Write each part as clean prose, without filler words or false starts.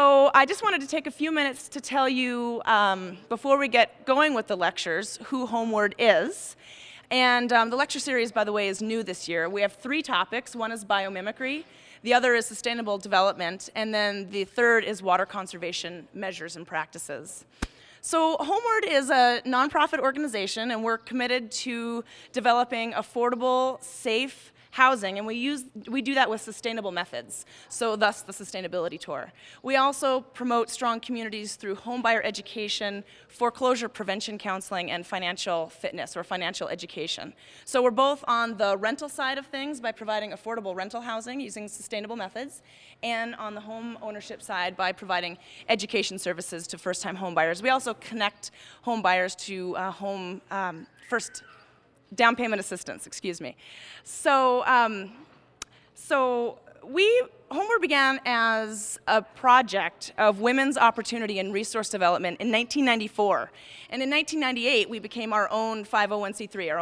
So I just wanted to take a few minutes to tell you, before we get going with the lectures, who HomeWord is. And the lecture series, by the way, is new this year. We have 3 topics. One is biomimicry, the other is sustainable development, and then the third is water conservation measures and practices. So HomeWord is a nonprofit organization, and we're committed to developing affordable, safe housing, and we do that with sustainable methods, so thus the sustainability tour. We also promote strong communities through homebuyer education, foreclosure prevention counseling, and financial fitness or financial education. So we're both on the rental side of things by providing affordable rental housing using sustainable methods, and on the home ownership side by providing education services to first-time homebuyers. We also connect homebuyers to first down payment assistance, excuse me. So, HomeWord began as a project of women's opportunity and resource development in 1994. And in 1998, we became our own 501c3,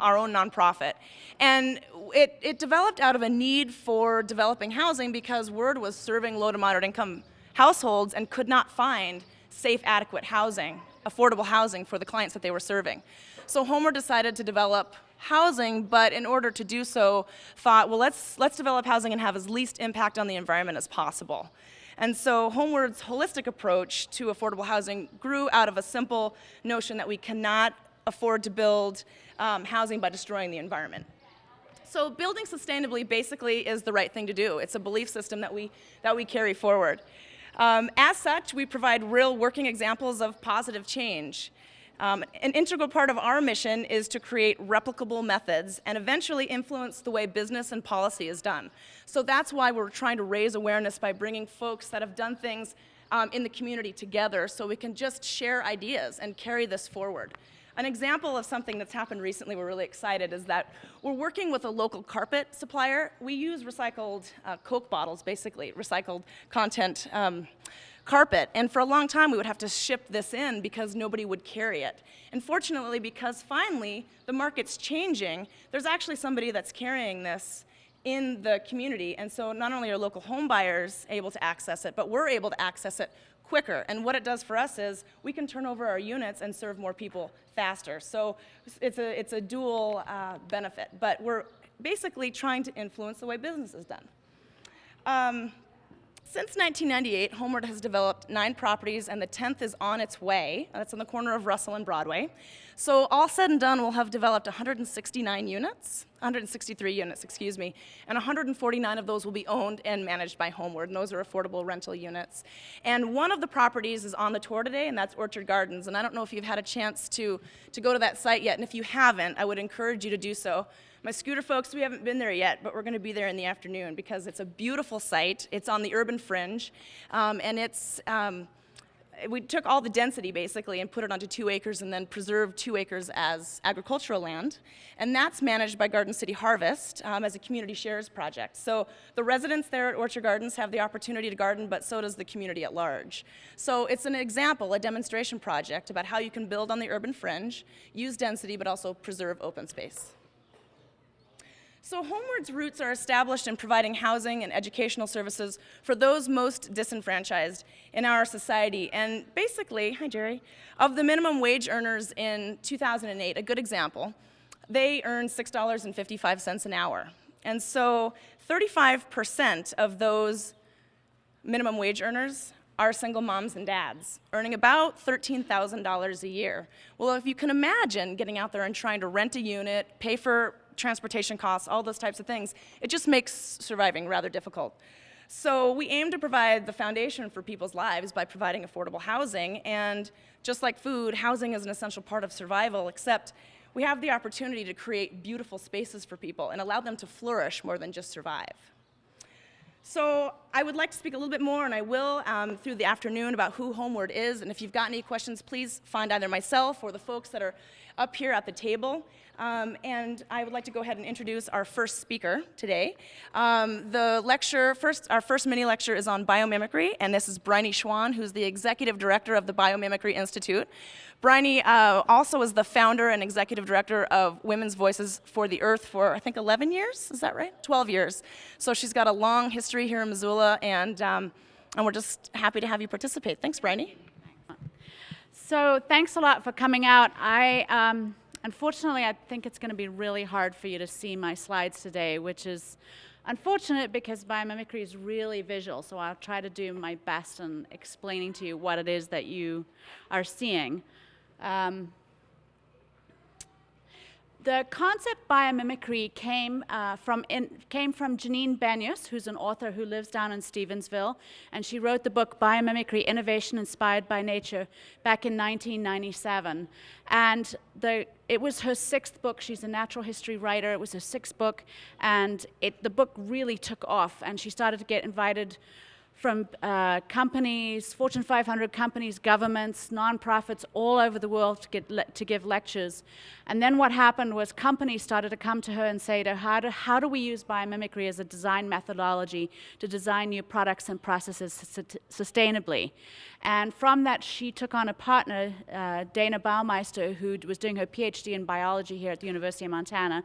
our own nonprofit. And it developed out of a need for developing housing because Word was serving low to moderate income households and could not find safe, adequate housing, affordable housing for the clients that they were serving. So HomeWord decided to develop housing, but in order to do so, thought, well, let's develop housing and have as least impact on the environment as possible. And so HomeWord's holistic approach to affordable housing grew out of a simple notion that we cannot afford to build housing by destroying the environment. So building sustainably basically is the right thing to do. It's a belief system that we carry forward. As such, we provide real working examples of positive change. An integral part of our mission is to create replicable methods and eventually influence the way business and policy is done. So that's why we're trying to raise awareness by bringing folks that have done things in the community together so we can just share ideas and carry this forward. An example of something that's happened recently, we're really excited, is that we're working with a local carpet supplier. We use recycled Coke bottles, basically, recycled content carpet, and for a long time we would have to ship this in because nobody would carry it. And fortunately, because finally the market's changing, there's actually somebody that's carrying this in the community, and so not only are local home buyers able to access it, but we're able to access it quicker. And what it does for us is we can turn over our units and serve more people faster. So it's a dual benefit, but we're basically trying to influence the way business is done. Since 1998, HomeWord has developed 9 properties, and the 10th is on its way. That's on the corner of Russell and Broadway. So all said and done, we'll have developed 163 units, excuse me, and 149 of those will be owned and managed by HomeWord, and those are affordable rental units. And one of the properties is on the tour today, and that's Orchard Gardens. And I don't know if you've had a chance to go to that site yet, and if you haven't, I would encourage you to do so. My scooter folks, we haven't been there yet, but we're going to be there in the afternoon because it's a beautiful site. It's on the urban fringe, and we took all the density basically and put it onto 2 acres and then preserved 2 acres as agricultural land. And that's managed by Garden City Harvest as a community shares project. So the residents there at Orchard Gardens have the opportunity to garden, but so does the community at large. So it's an example, a demonstration project about how you can build on the urban fringe, use density, but also preserve open space. So HomeWord's roots are established in providing housing and educational services for those most disenfranchised in our society. And basically, hi Jerry, of the minimum wage earners in 2008, a good example, they earned $6.55 an hour. And so 35% of those minimum wage earners are single moms and dads, earning about $13,000 a year. Well, if you can imagine getting out there and trying to rent a unit, pay for transportation costs, all those types of things, it just makes surviving rather difficult. So we aim to provide the foundation for people's lives by providing affordable housing, and just like food, housing is an essential part of survival, except we have the opportunity to create beautiful spaces for people and allow them to flourish more than just survive. So I would like to speak a little bit more, and I will through the afternoon, about who HomeWord is, and if you've got any questions, please find either myself or the folks that are up here at the table. And I would like to go ahead and introduce our first speaker today. Our first mini lecture is on biomimicry, and this is Bryony Schwan, who's the executive director of the Biomimicry Institute. Bryony also is the founder and executive director of Women's Voices for the Earth for, I think, 11 years, is that right? 12 years. So she's got a long history here in Missoula, and And we're just happy to have you participate. Thanks, Bryony. So thanks a lot for coming out. Unfortunately, I think it's going to be really hard for you to see my slides today, which is unfortunate because biomimicry is really visual, so I'll try to do my best in explaining to you what it is that you are seeing. The concept biomimicry came from Janine Benyus, who's an author who lives down in Stevensville, and she wrote the book Biomimicry: Innovation Inspired by Nature back in 1997. And it was her 6th book. She's a natural history writer. It was her 6th book, and the book really took off, and she started to get invited from companies, Fortune 500 companies, governments, nonprofits all over the world to give lectures. And then what happened was companies started to come to her and say to her, how do we use biomimicry as a design methodology to design new products and processes sustainably? And from that, she took on a partner, Dana Baumeister, who was doing her PhD in biology here at the University of Montana.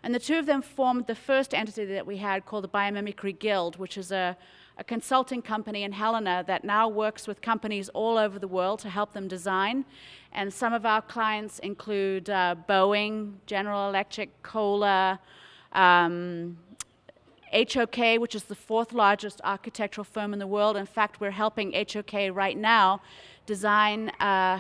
And the two of them formed the first entity that we had called the Biomimicry Guild, which is a consulting company in Helena that now works with companies all over the world to help them design. And some of our clients include Boeing, General Electric, Kohler, HOK, which is the 4th largest architectural firm in the world. In fact, we're helping HOK right now design an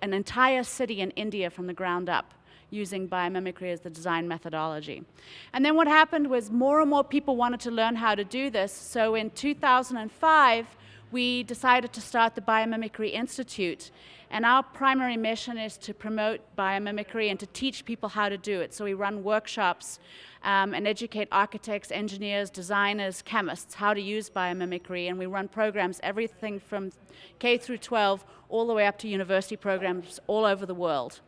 entire city in India from the ground up, using biomimicry as the design methodology. And then what happened was more and more people wanted to learn how to do this. So in 2005, we decided to start the Biomimicry Institute. And our primary mission is to promote biomimicry and to teach people how to do it. So we run workshops and educate architects, engineers, designers, chemists how to use biomimicry. And we run programs, everything from K through 12, all the way up to university programs all over the world.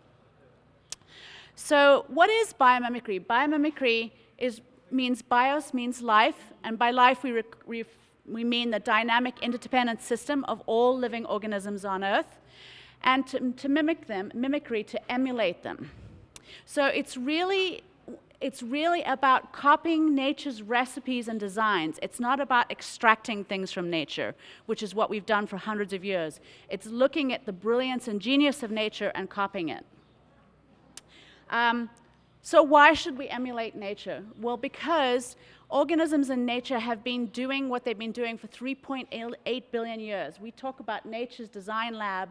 So what is biomimicry? Biomimicry means bios means life, and by life we mean the dynamic interdependent system of all living organisms on Earth, and to mimic them, mimicry to emulate them. So it's really about copying nature's recipes and designs. It's not about extracting things from nature, which is what we've done for hundreds of years. It's looking at the brilliance and genius of nature and copying it. So why should we emulate nature? Well, because organisms in nature have been doing what they've been doing for 3.8 billion years. We talk about nature's design lab.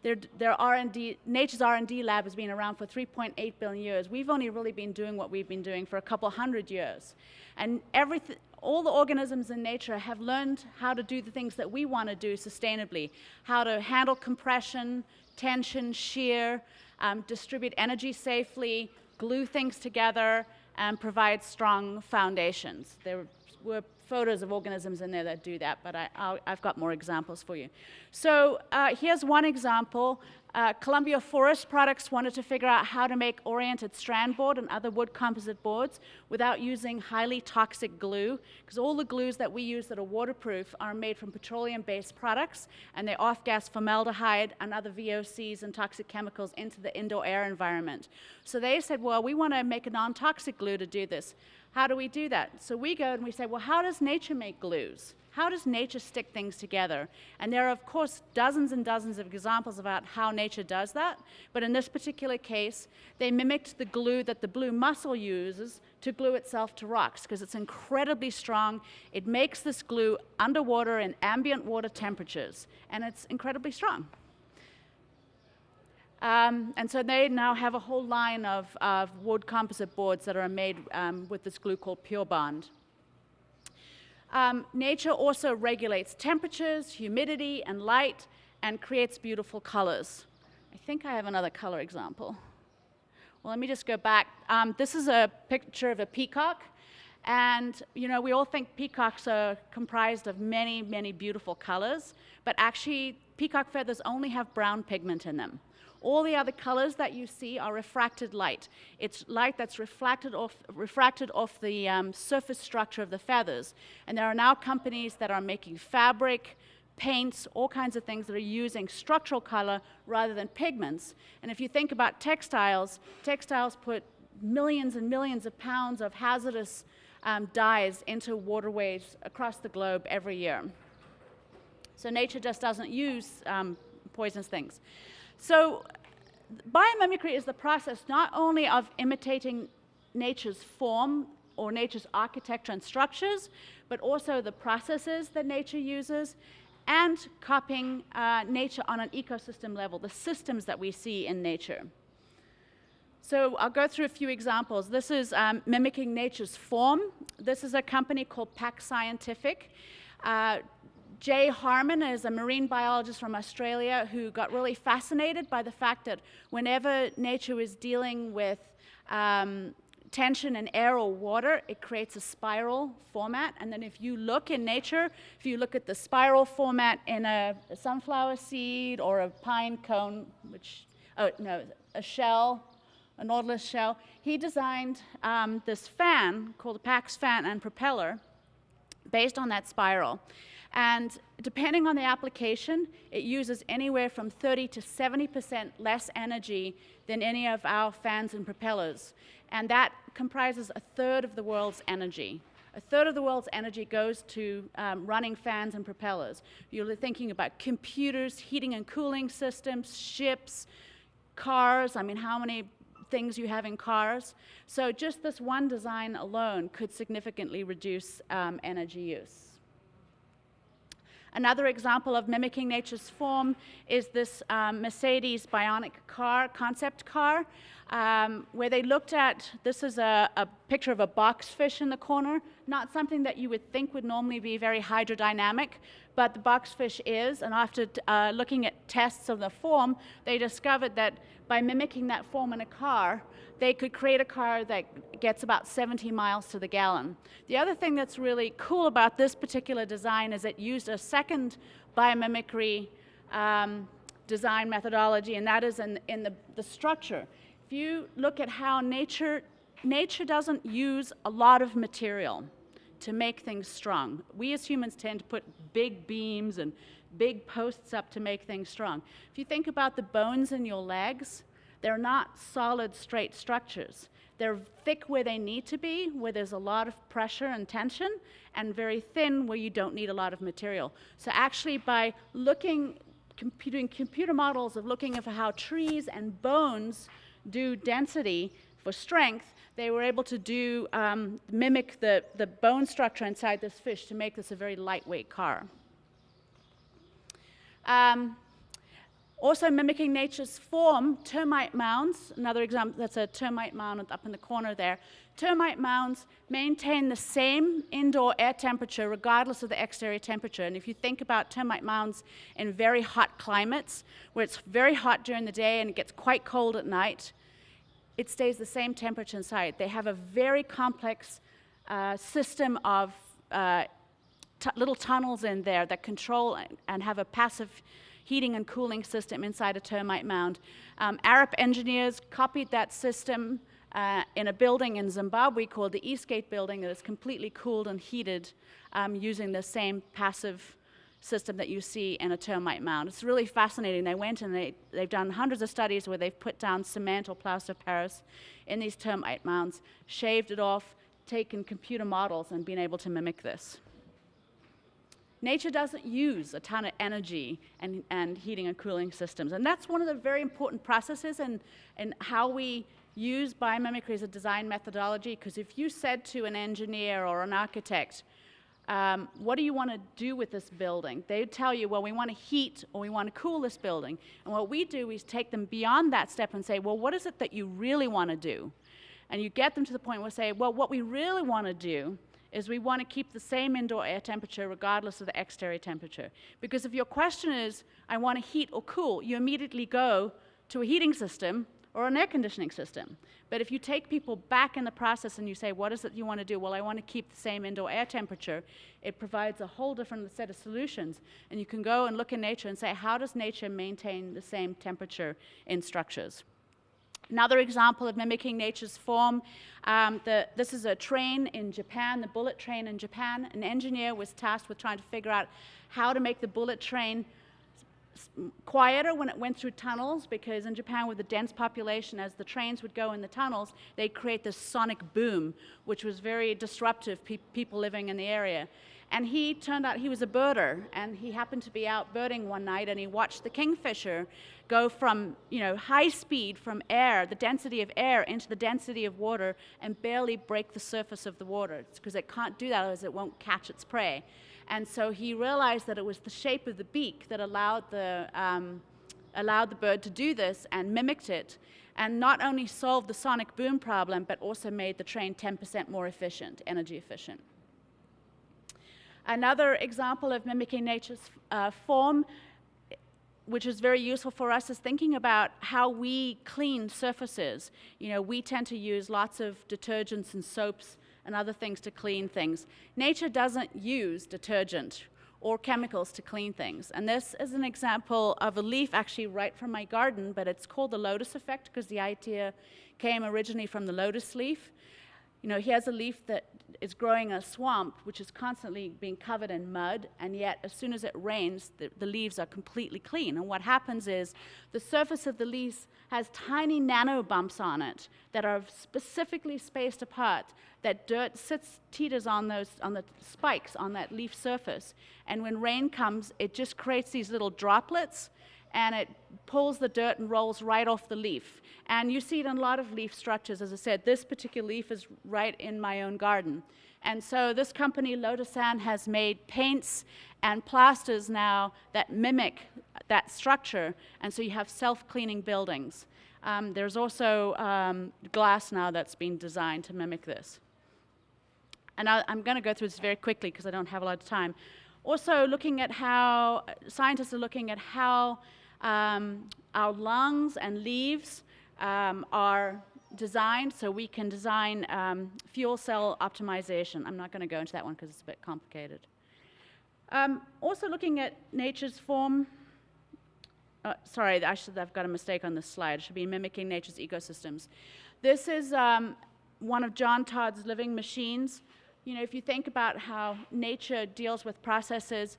Nature's R&D lab has been around for 3.8 billion years. We've only really been doing what we've been doing for a couple hundred years. And all the organisms in nature have learned how to do the things that we want to do sustainably, how to handle compression, tension, shear, distribute energy safely, glue things together, and provide strong foundations. There were photos of organisms in there that do that, but I've got more examples for you. So here's one example. Columbia Forest Products wanted to figure out how to make oriented strand board and other wood composite boards without using highly toxic glue, because all the glues that we use that are waterproof are made from petroleum-based products, and they off-gas formaldehyde and other VOCs and toxic chemicals into the indoor air environment. So they said, well, we want to make a non-toxic glue to do this. How do we do that? So we go and we say, well, how does nature make glues? How does nature stick things together? And there are, of course, dozens and dozens of examples about how nature does that. But in this particular case, they mimicked the glue that the blue mussel uses to glue itself to rocks, because it's incredibly strong. It makes this glue underwater in ambient water temperatures, and it's incredibly strong. And so they now have a whole line of wood composite boards that are made with this glue called Pure Bond. Nature also regulates temperatures, humidity, and light, and creates beautiful colors. I think I have another color example. Well, let me just go back. This is a picture of a peacock. And, you know, we all think peacocks are comprised of many, many beautiful colors. But actually, peacock feathers only have brown pigment in them. All the other colors that you see are refracted light. It's light that's refracted off the surface structure of the feathers. And there are now companies that are making fabric, paints, all kinds of things that are using structural color rather than pigments. And if you think about textiles, textiles put millions and millions of pounds of hazardous dyes into waterways across the globe every year. So nature just doesn't use poisonous things. So biomimicry is the process not only of imitating nature's form or nature's architecture and structures, but also the processes that nature uses, and copying nature on an ecosystem level, the systems that we see in nature. So I'll go through a few examples. This is mimicking nature's form. This is a company called Pack Scientific. Jay Harmon is a marine biologist from Australia who got really fascinated by the fact that whenever nature was dealing with tension in air or water, it creates a spiral format. And then if you look in nature, if you look at the spiral format in a sunflower seed or a pine cone, a shell, a nautilus shell, he designed this fan called the Pax fan and propeller based on that spiral. And depending on the application, it uses anywhere from 30 to 70% less energy than any of our fans and propellers. And that comprises a third of the world's energy. A third of the world's energy goes to running fans and propellers. You're thinking about computers, heating and cooling systems, ships, cars. I mean, how many things you have in cars? So just this one design alone could significantly reduce energy use. Another example of mimicking nature's form is this Mercedes Bionic car, concept car, where they looked at, this is a picture of a boxfish in the corner, not something that you would think would normally be very hydrodynamic, but the boxfish is, and after looking at tests of the form, they discovered that by mimicking that form in a car, they could create a car that gets about 70 miles to the gallon. The other thing that's really cool about this particular design is it used a second biomimicry design methodology, and that is in the structure. If you look at how nature doesn't use a lot of material to make things strong. We as humans tend to put big beams and big posts up to make things strong. If you think about the bones in your legs, they're not solid, straight structures. They're thick where they need to be, where there's a lot of pressure and tension, and very thin where you don't need a lot of material. So actually by doing computer models of looking at how trees and bones do density for strength, they were able to mimic the bone structure inside this fish to make this a very lightweight car. Also mimicking nature's form, termite mounds, another example, that's a termite mound up in the corner there. Termite mounds maintain the same indoor air temperature regardless of the exterior temperature. And if you think about termite mounds in very hot climates, where it's very hot during the day and it gets quite cold at night, it stays the same temperature inside. They have a very complex system of little tunnels in there that control and have a passive heating and cooling system inside a termite mound. Arab engineers copied that system in a building in Zimbabwe called the Eastgate building that is completely cooled and heated using the same passive system that you see in a termite mound. It's really fascinating. They went and they've done hundreds of studies where they've put down cement or plaster of Paris in these termite mounds, shaved it off, taken computer models, and been able to mimic this. Nature doesn't use a ton of energy and heating and cooling systems. And that's one of the very important processes in how we use biomimicry as a design methodology, because if you said to an engineer or an architect, what do you want to do with this building? They would tell you, well, we want to heat or we want to cool this building. And what we do is take them beyond that step and say, well, what is it that you really want to do? And you get them to the point where say, well, what we really want to do is we want to keep the same indoor air temperature regardless of the exterior temperature. Because if your question is, I want to heat or cool, you immediately go to a heating system or an air conditioning system. But if you take people back in the process and you say, what is it you want to do? Well, I want to keep the same indoor air temperature. It provides a whole different set of solutions. And you can go and look in nature and say, how does nature maintain the same temperature in structures? Another example of mimicking nature's form, this is a train in Japan, the bullet train in Japan. An engineer was tasked with trying to figure out how to make the bullet train quieter when it went through tunnels, because in Japan with a dense population, as the trains would go in the tunnels, they'd create this sonic boom, which was very disruptive to people living in the area. And he turned out he was a birder, and he happened to be out birding one night, and he watched the kingfisher go from, high speed from air, the density of air, into the density of water, and barely break the surface of the water, because it can't do that, otherwise it won't catch its prey. And so he realized that it was the shape of the beak that allowed the bird to do this, and mimicked it, and not only solved the sonic boom problem, but also made the train 10% more efficient, energy efficient. Another example of mimicking nature's form, which is very useful for us, is thinking about how we clean surfaces. We tend to use lots of detergents and soaps and other things to clean things. Nature doesn't use detergent or chemicals to clean things. And this is an example of a leaf actually right from my garden, but it's called the lotus effect because the idea came originally from the lotus leaf. Here's a leaf that is growing in a swamp, which is constantly being covered in mud, and yet as soon as it rains, the leaves are completely clean. And what happens is the surface of the leaves has tiny nano bumps on it that are specifically spaced apart, that dirt teeters on the spikes on that leaf surface. And when rain comes, it just creates these little droplets, and it pulls the dirt and rolls right off the leaf. And you see it in a lot of leaf structures. As I said, this particular leaf is right in my own garden. And so this company, Lotusan, has made paints and plasters now that mimic that structure, and so you have self-cleaning buildings. There's also glass now that's been designed to mimic this. And I'm going to go through this very quickly because I don't have a lot of time. Also, looking at how scientists are looking at how our lungs and leaves are designed, so we can design fuel cell optimization. I'm not going to go into that one because it's a bit complicated. Also looking at nature's form. Sorry, I've got a mistake on this slide. It should be mimicking nature's ecosystems. This is one of John Todd's living machines. If you think about how nature deals with processes,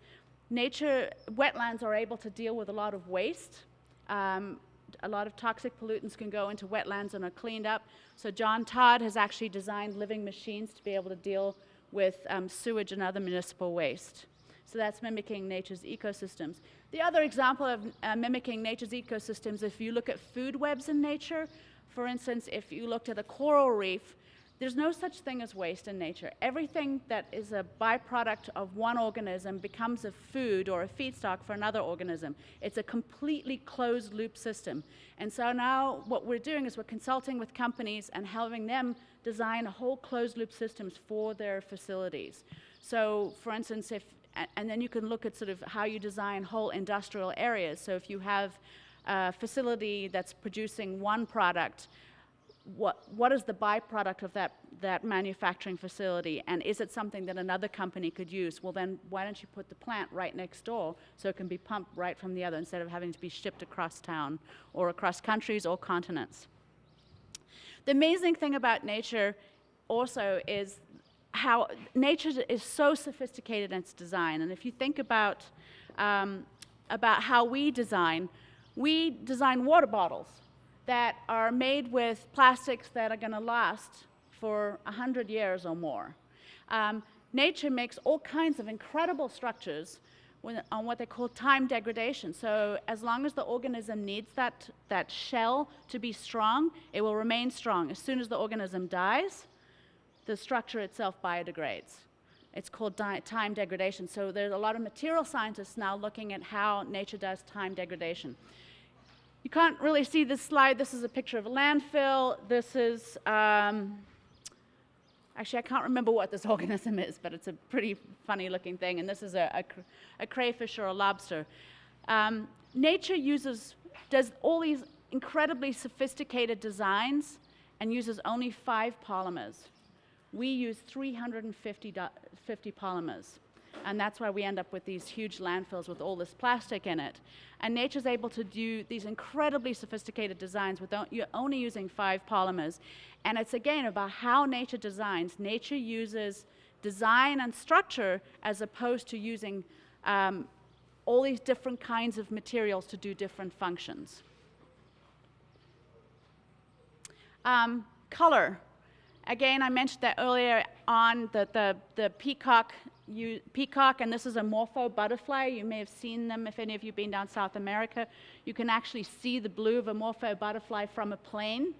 wetlands are able to deal with a lot of waste. A lot of toxic pollutants can go into wetlands and are cleaned up. So John Todd has actually designed living machines to be able to deal with sewage and other municipal waste. So that's mimicking nature's ecosystems. The other example of mimicking nature's ecosystems, if you look at food webs in nature, for instance, if you looked at a coral reef, there's no such thing as waste in nature. Everything that is a byproduct of one organism becomes a food or a feedstock for another organism. It's a completely closed loop system. And so now what we're doing is we're consulting with companies and helping them design a whole closed loop systems for their facilities. So for instance, and then you can look at sort of how you design whole industrial areas. So if you have a facility that's producing one product, what is the byproduct of that manufacturing facility, and is it something that another company could use? Well, then why don't you put the plant right next door so it can be pumped right from the other instead of having to be shipped across town or across countries or continents. The amazing thing about nature also is how nature is so sophisticated in its design. And if you think about how we design water bottles that are made with plastics that are going to last for 100 years or more. Nature makes all kinds of incredible structures on what they call time degradation. So as long as the organism needs that shell to be strong, it will remain strong. As soon as the organism dies, the structure itself biodegrades. It's called time degradation. So there's a lot of material scientists now looking at how nature does time degradation. You can't really see this slide. This is a picture of a landfill. This is, actually I can't remember what this organism is, but it's a pretty funny looking thing. And this is a crayfish or a lobster. Nature does all these incredibly sophisticated designs and uses only 5 polymers. We use 350 polymers. And that's why we end up with these huge landfills with all this plastic in it. And nature's able to do these incredibly sophisticated designs without only using 5 polymers. And it's again about how nature designs. Nature uses design and structure as opposed to using all these different kinds of materials to do different functions. Color. Again, I mentioned that earlier. on the peacock, and this is a morpho butterfly. You may have seen them if any of you have been down South America. You can actually see the blue of a morpho butterfly from a plane.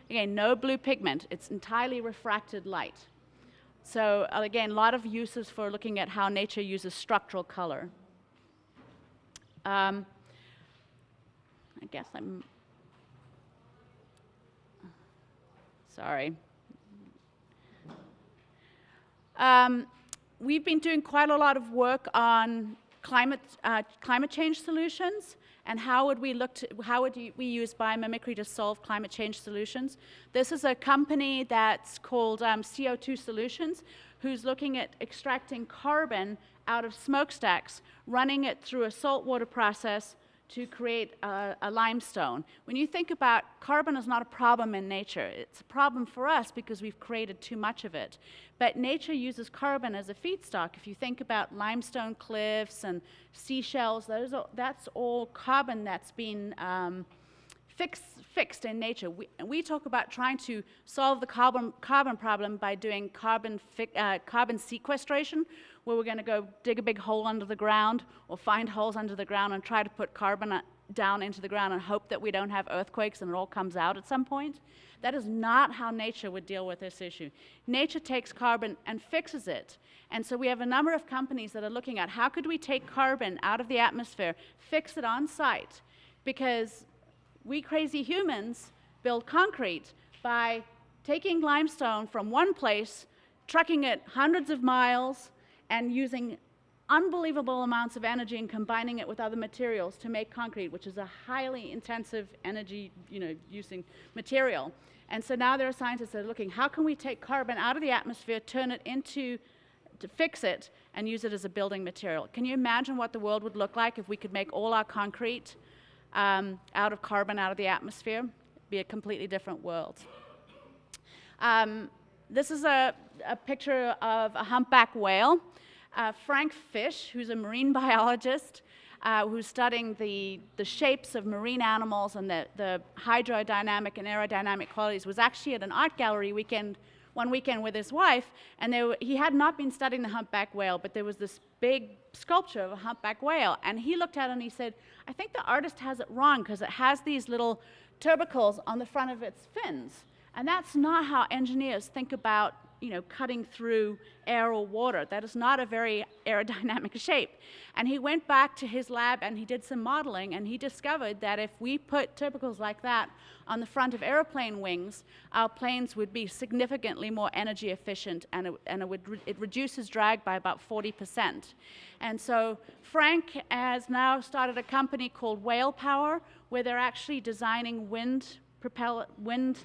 Again, no blue pigment. It's entirely refracted light. So again, a lot of uses for looking at how nature uses structural color. I guess I'm sorry. We've been doing quite a lot of work on climate change solutions, and how would we use biomimicry to solve climate change solutions. This is a company that's called CO2 Solutions, who's looking at extracting carbon out of smokestacks, running it through a saltwater process to create a limestone. When you think about carbon is not a problem in nature. It's a problem for us because we've created too much of it. But nature uses carbon as a feedstock. If you think about limestone cliffs and seashells, that's all carbon that's been fixed in nature. We talk about trying to solve the carbon problem by doing carbon sequestration, where we're going to go dig a big hole under the ground or find holes under the ground and try to put carbon down into the ground and hope that we don't have earthquakes and it all comes out at some point. That is not how nature would deal with this issue. Nature takes carbon and fixes it. And so we have a number of companies that are looking at how could we take carbon out of the atmosphere, fix it on site, because we crazy humans build concrete by taking limestone from one place, trucking it hundreds of miles, and using unbelievable amounts of energy and combining it with other materials to make concrete, which is a highly intensive energy using material. And so now there are scientists that are looking, how can we take carbon out of the atmosphere, turn it to fix it, and use it as a building material? Can you imagine what the world would look like if we could make all our concrete out of carbon out of the atmosphere? It'd be a completely different world. This is a picture of a humpback whale. Frank Fish, who's a marine biologist, who's studying the shapes of marine animals and the hydrodynamic and aerodynamic qualities, was actually at an art gallery one weekend with his wife, and he had not been studying the humpback whale, but there was this big sculpture of a humpback whale, and he looked at it and he said, I think the artist has it wrong because it has these little tubercles on the front of its fins, and that's not how engineers think about cutting through air or water. That is not a very aerodynamic shape. And he went back to his lab and he did some modeling, and he discovered that if we put tubercles like that on the front of airplane wings, our planes would be significantly more energy efficient, and it reduces drag by about 40%. And so Frank has now started a company called Whale Power, where they're actually designing wind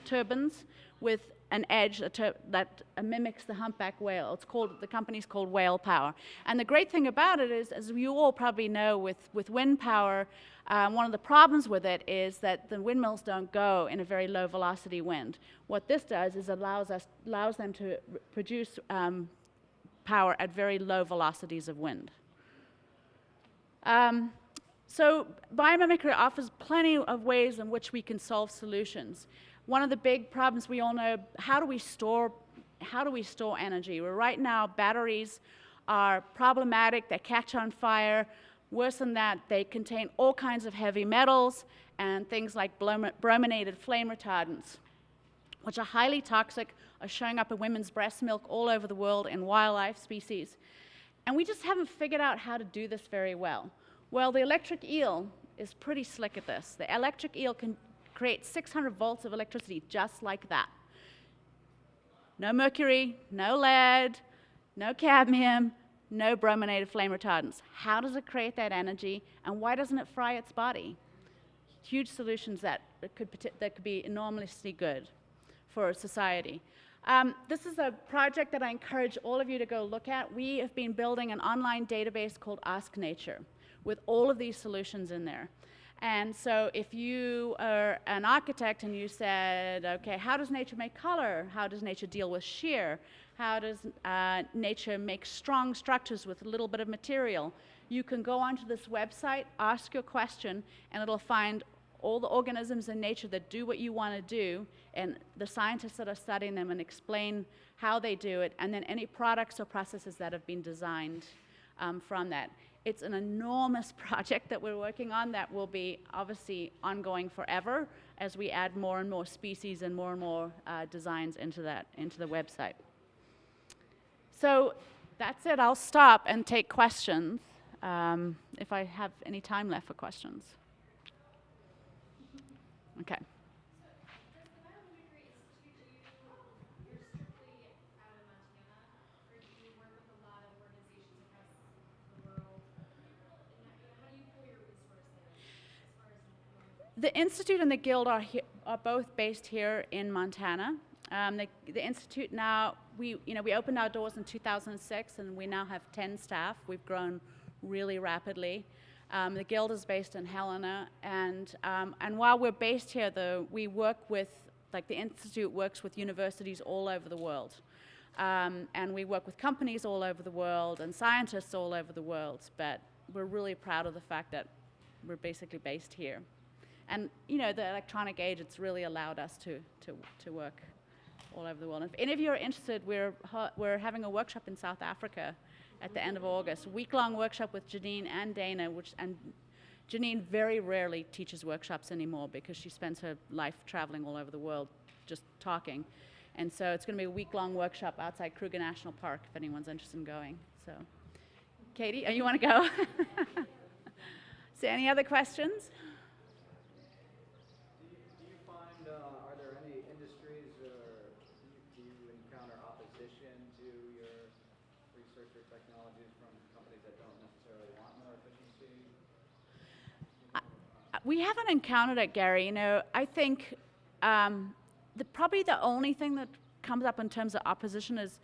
turbines with an edge that mimics the humpback whale. The company's called Whale Power. And the great thing about it is, as you all probably know, with wind power, one of the problems with it is that the windmills don't go in a very low velocity wind. What this does is allows them to produce power at very low velocities of wind. So biomimicry offers plenty of ways in which we can solve solutions. One of the big problems we all know, how do we store energy? Well, right now, batteries are problematic. They catch on fire. Worse than that, they contain all kinds of heavy metals and things like brominated flame retardants, which are highly toxic, are showing up in women's breast milk all over the world in wildlife species. And we just haven't figured out how to do this very well. Well, the electric eel is pretty slick at this. The electric eel can create 600 volts of electricity just like that. No mercury, no lead, no cadmium, no brominated flame retardants. How does it create that energy, and why doesn't it fry its body? Huge solutions that could be enormously good for society. This is a project that I encourage all of you to go look at. We have been building an online database called Ask Nature with all of these solutions in there. And so if you are an architect and you said, okay, how does nature make color? How does nature deal with shear? How does nature make strong structures with a little bit of material? You can go onto this website, ask your question, and it'll find all the organisms in nature that do what you want to do, and the scientists that are studying them and explain how they do it, and then any products or processes that have been designed from that. It's an enormous project that we're working on that will be obviously ongoing forever as we add more and more species and more designs into the website. So that's it. I'll stop and take questions if I have any time left for questions. Okay. The Institute and the Guild are both based here in Montana. The Institute now, we opened our doors in 2006, and we now have 10 staff. We've grown really rapidly. The Guild is based in Helena, and while we're based here, though, we work with, like the Institute works with universities all over the world. And we work with companies all over the world and scientists all over the world, but we're really proud of the fact that we're basically based here. And the electronic age, it's really allowed us to work all over the world. And if any of you are interested, we're having a workshop in South Africa at the end of August, a week-long workshop with Janine and Dana, and Janine very rarely teaches workshops anymore because she spends her life traveling all over the world just talking. And so it's going to be a week-long workshop outside Kruger National Park if anyone's interested in going. So, Katie, you want to go? So any other questions? Are there any industries or do you encounter opposition to your research or technologies from companies that don't necessarily want more efficiency? We haven't encountered it, Gary. I think probably the only thing that comes up in terms of opposition is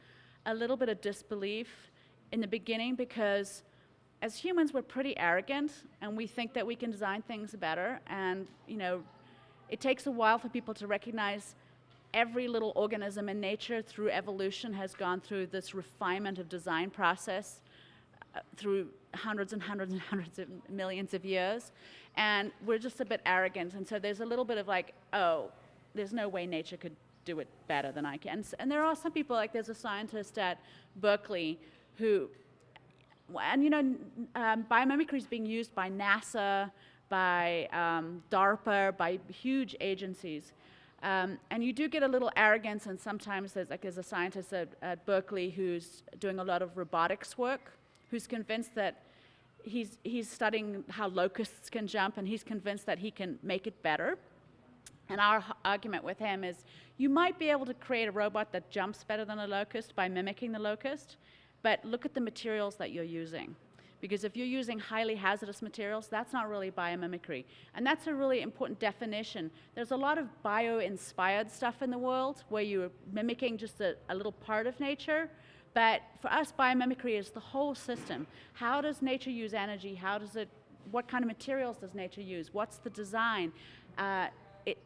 a little bit of disbelief in the beginning, because as humans we're pretty arrogant and we think that we can design things better, and it takes a while for people to recognize every little organism in nature through evolution has gone through this refinement of design process through hundreds and hundreds and hundreds of millions of years, and we're just a bit arrogant, and so there's a little bit of like, oh, there's no way nature could do it better than I can. And there are some people, like there's a scientist at Berkeley who, and biomimicry is being used by NASA, by DARPA, by huge agencies. And you do get a little arrogance, and sometimes there's a scientist at Berkeley who's doing a lot of robotics work, who's convinced that he's studying how locusts can jump, and he's convinced that he can make it better. And our argument with him is, you might be able to create a robot that jumps better than a locust by mimicking the locust, but look at the materials that you're using. Because if you're using highly hazardous materials, that's not really biomimicry. And that's a really important definition. There's a lot of bio-inspired stuff in the world where you're mimicking just a little part of nature. But for us, biomimicry is the whole system. How does nature use energy? What kind of materials does nature use? What's the design?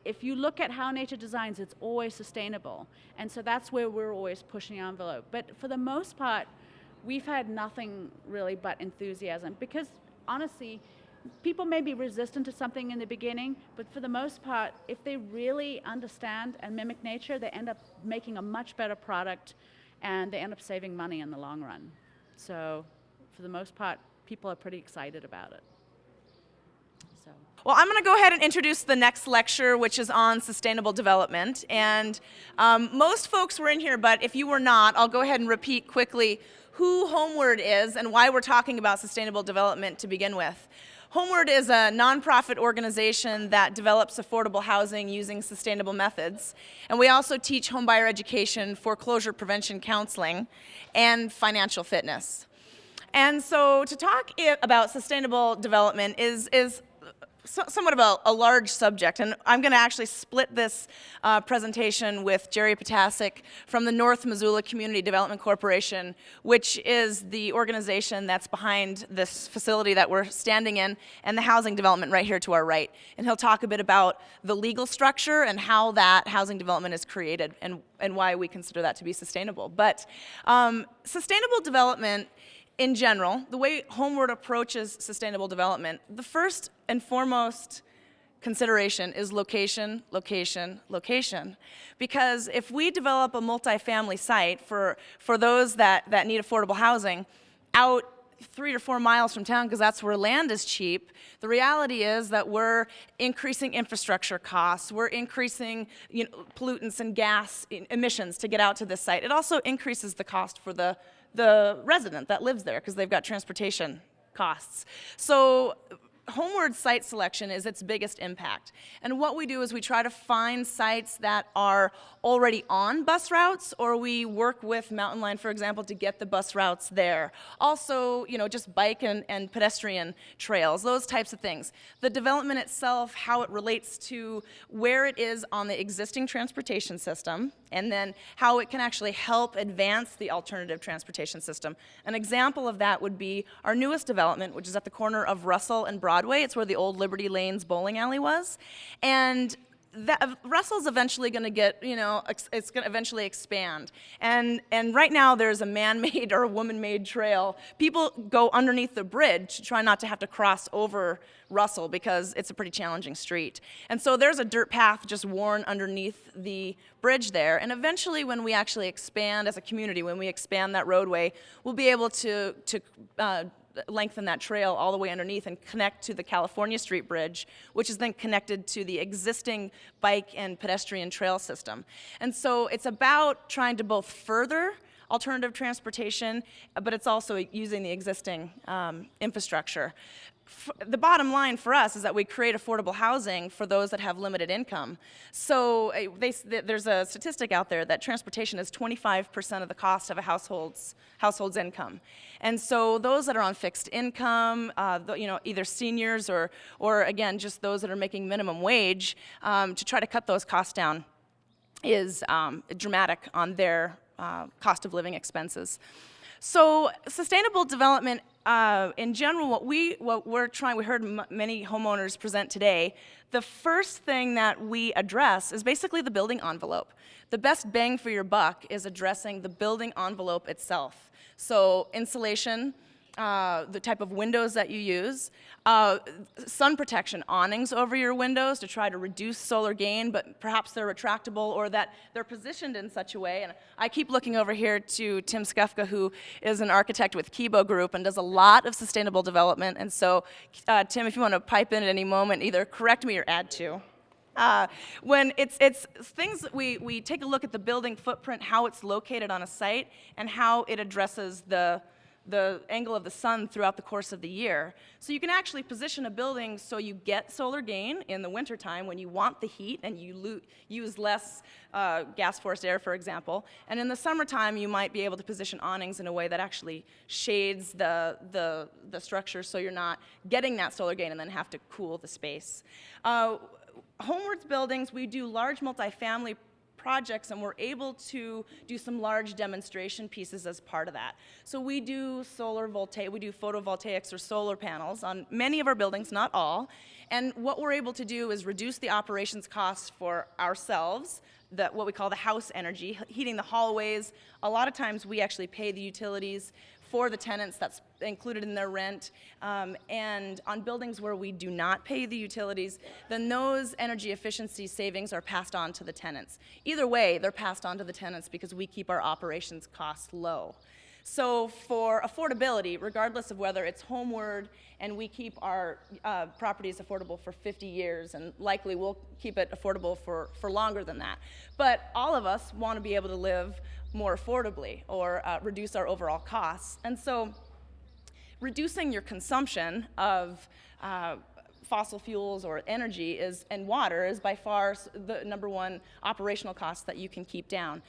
If you look at how nature designs, it's always sustainable. And so that's where we're always pushing the envelope. But for the most part, we've had nothing really but enthusiasm, because honestly, people may be resistant to something in the beginning, but for the most part, if they really understand and mimic nature, they end up making a much better product, and they end up saving money in the long run. So for the most part, people are pretty excited about it. Well, I'm going to go ahead and introduce the next lecture, which is on sustainable development. And most folks were in here, but if you were not, I'll go ahead and repeat quickly who HomeWORD is and why we're talking about sustainable development to begin with. HomeWORD is a nonprofit organization that develops affordable housing using sustainable methods. And we also teach homebuyer education, foreclosure prevention counseling, and financial fitness. And so to talk about sustainable development is somewhat of a large subject, and I'm going to actually split this presentation with Jerry Potasic from the North Missoula Community Development Corporation, which is the organization that's behind this facility that we're standing in, and the housing development right here to our right. And he'll talk a bit about the legal structure and how that housing development is created and why we consider that to be sustainable. But sustainable development in general, the way HomeWORD approaches sustainable development, the first and foremost consideration is location, location, location. Because if we develop a multifamily site for those that need affordable housing out 3 or 4 miles from town, because that's where land is cheap, the reality is that we're increasing infrastructure costs, we're increasing pollutants and gas emissions to get out to this site. It also increases the cost for the resident that lives there, because they've got transportation costs. So HomeWORD's site selection is its biggest impact. And what we do is we try to find sites that are already on bus routes, or we work with Mountain Line, for example, to get the bus routes there. Also, just bike and pedestrian trails, those types of things. The development itself, how it relates to where it is on the existing transportation system, and then how it can actually help advance the alternative transportation system. An example of that would be our newest development, which is at the corner of Russell and Broadway. It's where the old Liberty Lanes bowling alley was. And Russell's eventually going to get, it's going to eventually expand. And right now there's a man-made or a woman-made trail. People go underneath the bridge to try not to have to cross over Russell because it's a pretty challenging street. And so there's a dirt path just worn underneath the bridge there. And eventually when we actually expand as a community, when we expand that roadway, we'll be able to lengthen that trail all the way underneath and connect to the California Street Bridge, which is then connected to the existing bike and pedestrian trail system. And so it's about trying to both further alternative transportation, but it's also using the existing infrastructure. The bottom line for us is that we create affordable housing for those that have limited income. So there's a statistic out there that transportation is 25% of the cost of a household's income. And so those that are on fixed income, either seniors or again, just those that are making minimum wage, to try to cut those costs down is dramatic on their cost of living expenses. So sustainable development, in general, we heard many homeowners present today. The first thing that we address is basically the building envelope. The best bang for your buck is addressing the building envelope itself. So insulation, the type of windows that you use, sun protection, awnings over your windows to try to reduce solar gain, but perhaps they're retractable or that they're positioned in such a way. And I keep looking over here to Tim Skufka, who is an architect with Kibo Group and does a lot of sustainable development. And so, Tim, if you want to pipe in at any moment, either correct me or add to. When it's things that we take a look at the building footprint, how it's located on a site, and how it addresses the angle of the sun throughout the course of the year. So you can actually position a building so you get solar gain in the wintertime when you want the heat and you use less gas forced air, for example. And in the summertime, you might be able to position awnings in a way that actually shades the structure so you're not getting that solar gain and then have to cool the space. HomeWORD's buildings, we do large multifamily projects, and we're able to do some large demonstration pieces as part of that. So we do we do photovoltaics or solar panels on many of our buildings, not all. And what we're able to do is reduce the operations costs for ourselves, what we call the house energy, heating the hallways. A lot of times we actually pay the utilities for the tenants, that's included in their rent, and on buildings where we do not pay the utilities, then those energy efficiency savings are passed on to the tenants. Either way, they're passed on to the tenants because we keep our operations costs low. So for affordability, regardless of whether it's HomeWORD and we keep our properties affordable for 50 years, and likely we'll keep it affordable for longer than that, but all of us want to be able to live more affordably or reduce our overall costs. And so reducing your consumption of fossil fuels or energy and water is by far the #1 operational cost that you can keep down.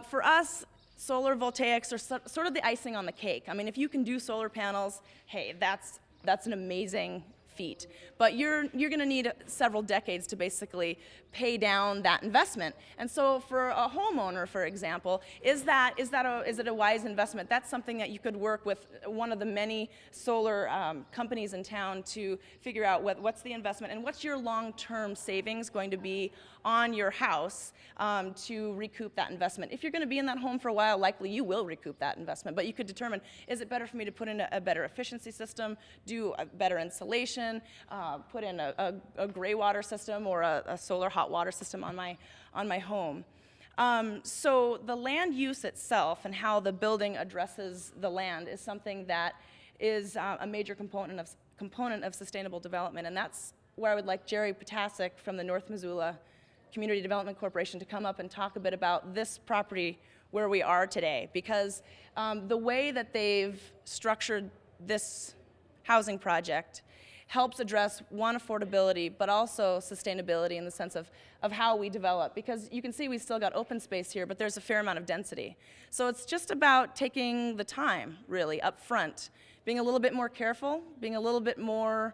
For us, solar voltaics are sort of the icing on the cake. I mean, if you can do solar panels, hey, that's an amazing feat. But you're going to need several decades to basically pay down that investment. And so for a homeowner, for example, is it a wise investment? That's something that you could work with one of the many solar companies in town to figure out what's the investment and what's your long-term savings going to be on your house to recoup that investment. If you're going to be in that home for a while, likely you will recoup that investment. But you could determine, is it better for me to put in a better efficiency system, do a better insulation, irrigation, put in a gray water system or a solar hot water system on my home. So the land use itself and how the building addresses the land is something that is a major component of sustainable development, and that's where I would like Jerry Potasic from the North Missoula Community Development Corporation to come up and talk a bit about this property where we are today, because the way that they've structured this housing project helps address, one, affordability, but also sustainability in the sense of how we develop. Because you can see we've still got open space here, but there's a fair amount of density. So it's just about taking the time, really, up front, being a little bit more careful, being a little bit more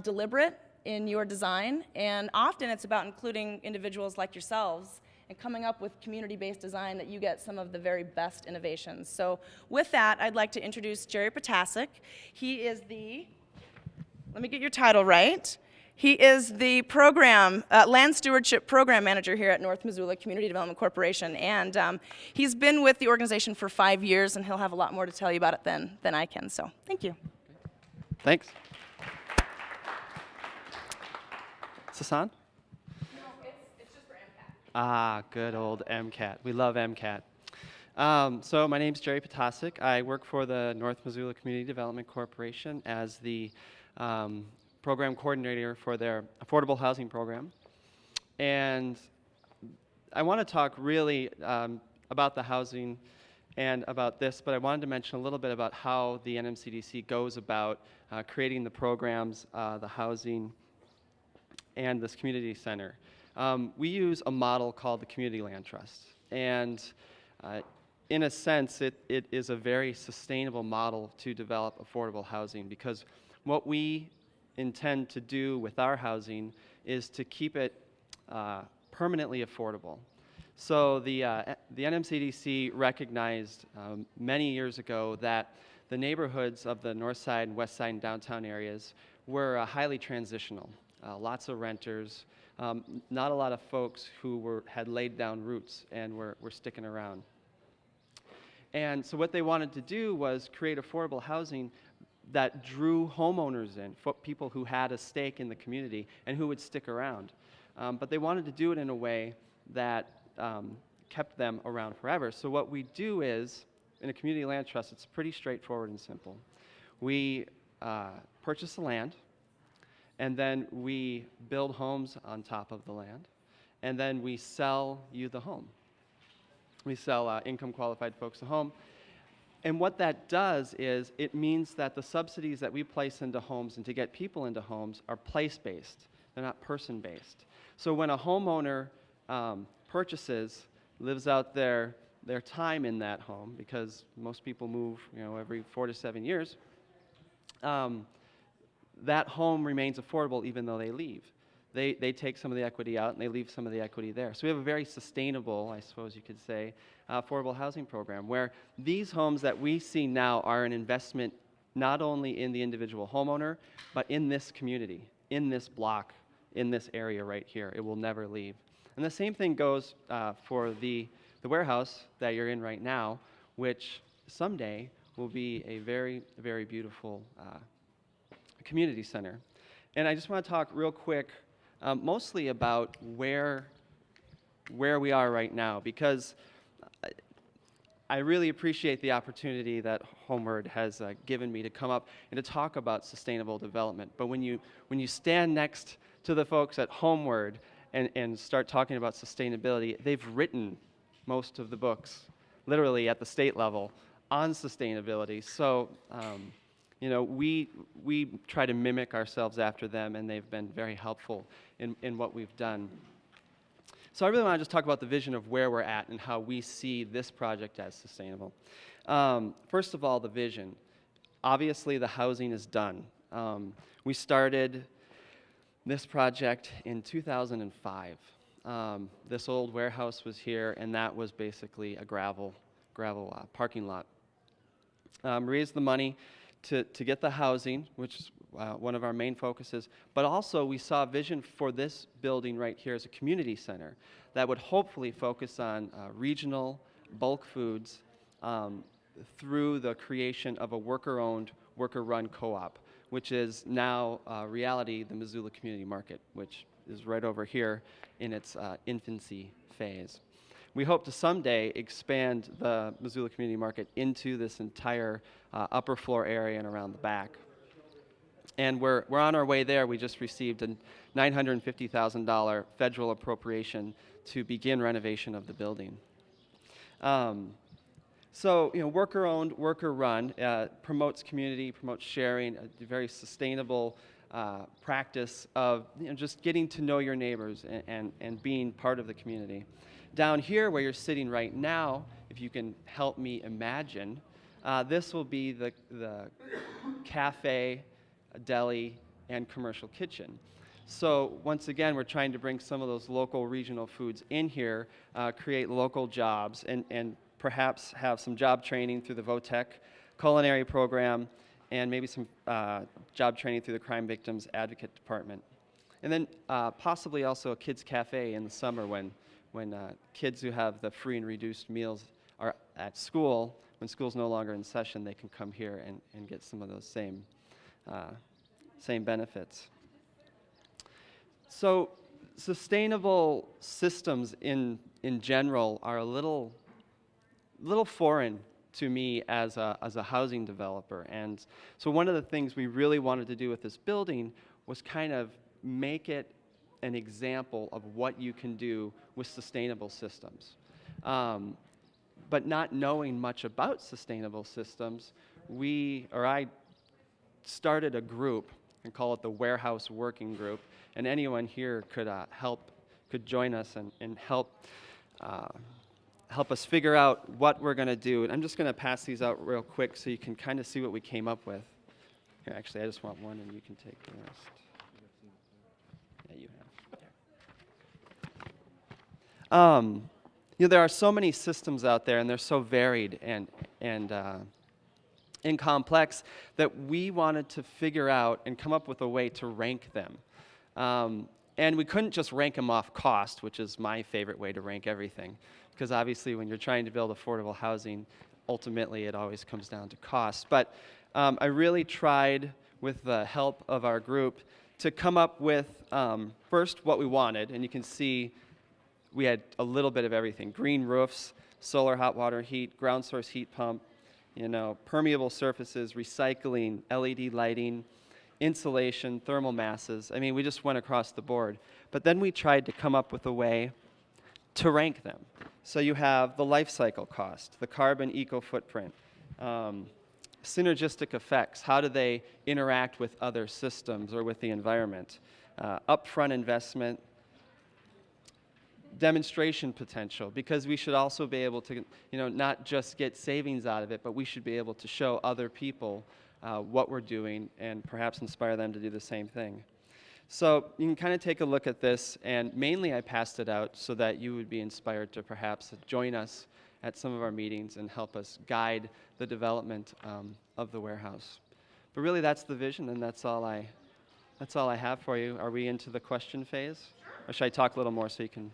deliberate in your design, and often it's about including individuals like yourselves and coming up with community-based design that you get some of the very best innovations. So with that, I'd like to introduce Jerry Potasic. He is the, let me get your title right. He is the program, Land Stewardship Program Manager here at North Missoula Community Development Corporation, and he's been with the organization for 5 years, and he'll have a lot more to tell you about it than I can, so thank you. Thanks. Is this on? No, it's just for MCAT. Ah, good old MCAT. We love MCAT. So my name's Jerry Potasic. I work for the North Missoula Community Development Corporation as the program coordinator for their affordable housing program. And I want to talk really about the housing and about this, but I wanted to mention a little bit about how the NMCDC goes about creating the programs, the housing, and this community center. We use a model called the Community Land Trust. And in a sense, it is a very sustainable model to develop affordable housing, because what we intend to do with our housing is to keep it permanently affordable. So the NMCDC recognized many years ago that the neighborhoods of the north side and west side and downtown areas were highly transitional. Lots of renters, not a lot of folks who had laid down roots and were sticking around. And so what they wanted to do was create affordable housing that drew homeowners in, people who had a stake in the community and who would stick around. But they wanted to do it in a way that kept them around forever. So what we do is, in a community land trust, it's pretty straightforward and simple. We purchase the land, and then we build homes on top of the land, and then we sell you the home. We sell income-qualified folks a home. And what that does is it means that the subsidies that we place into homes and to get people into homes are place-based. They're not person-based. So when a homeowner purchases, lives out their time in that home, because most people move, every 4 to 7 years, that home remains affordable even though they leave. They take some of the equity out and they leave some of the equity there. So we have a very sustainable, I suppose you could say, affordable housing program where these homes that we see now are an investment not only in the individual homeowner, but in this community, in this block, in this area right here. It will never leave. And the same thing goes for the warehouse that you're in right now, which someday will be a very, very beautiful community center. And I just want to talk real quick mostly about where we are right now, because I really appreciate the opportunity that HomeWord has given me to come up and to talk about sustainable development. But when you stand next to the folks at HomeWord and start talking about sustainability, they've written most of the books, literally at the state level, on sustainability. So we try to mimic ourselves after them, and they've been very helpful in what we've done. So I really want to just talk about the vision of where we're at and how we see this project as sustainable. First of all, the vision. Obviously, the housing is done. We started this project in 2005. This old warehouse was here, and that was basically a gravel parking lot. Raised the money to get the housing, which is one of our main focuses, but also we saw a vision for this building right here as a community center that would hopefully focus on regional bulk foods through the creation of a worker-owned, worker-run co-op which is now reality, the Missoula Community Market, which is right over here in its infancy phase. We hope to someday expand the Missoula Community Market into this entire upper floor area and around the back. And we're on our way there. We just received a $950,000 federal appropriation to begin renovation of the building. So, worker-owned, worker-run, promotes community, promotes sharing, a very sustainable practice of just getting to know your neighbors and being part of the community. Down here where you're sitting right now, if you can help me imagine, this will be the cafe, deli, and commercial kitchen. So once again, we're trying to bring some of those local regional foods in here, create local jobs, and perhaps have some job training through the VOTEC culinary program, and maybe some job training through the Crime Victims Advocate Department. And then possibly also a kids cafe in the summer when kids who have the free and reduced meals are at school. When school's no longer in session, they can come here and get some of those same benefits. So sustainable systems in general are a little foreign to me as a housing developer. And so one of the things we really wanted to do with this building was kind of make it an example of what you can do with sustainable systems. But not knowing much about sustainable systems, I started a group and call it the Warehouse Working Group, and anyone here could join us and help us figure out what we're going to do. And I'm just going to pass these out real quick so you can kind of see what we came up with. Here, actually, I just want one, and you can take the rest. Yeah, you have. There are so many systems out there, and they're so varied and complex that we wanted to figure out and come up with a way to rank them. And we couldn't just rank them off cost, which is my favorite way to rank everything, because obviously when you're trying to build affordable housing, ultimately it always comes down to cost. But I really tried, with the help of our group, to come up with first what we wanted, and you can see we had a little bit of everything: green roofs, solar hot water heat, ground source heat pump, permeable surfaces, recycling, LED lighting, insulation, thermal masses. I mean, we just went across the board. But then we tried to come up with a way to rank them. So you have the life cycle cost, the carbon eco footprint, synergistic effects, how do they interact with other systems or with the environment, upfront investment, demonstration potential, because we should also be able to, not just get savings out of it, but we should be able to show other people what we're doing and perhaps inspire them to do the same thing. So you can kind of take a look at this, and mainly I passed it out so that you would be inspired to perhaps join us at some of our meetings and help us guide the development of the warehouse. But really, that's the vision, and that's all I have for you. Are we into the question phase? Or should I talk a little more so you can...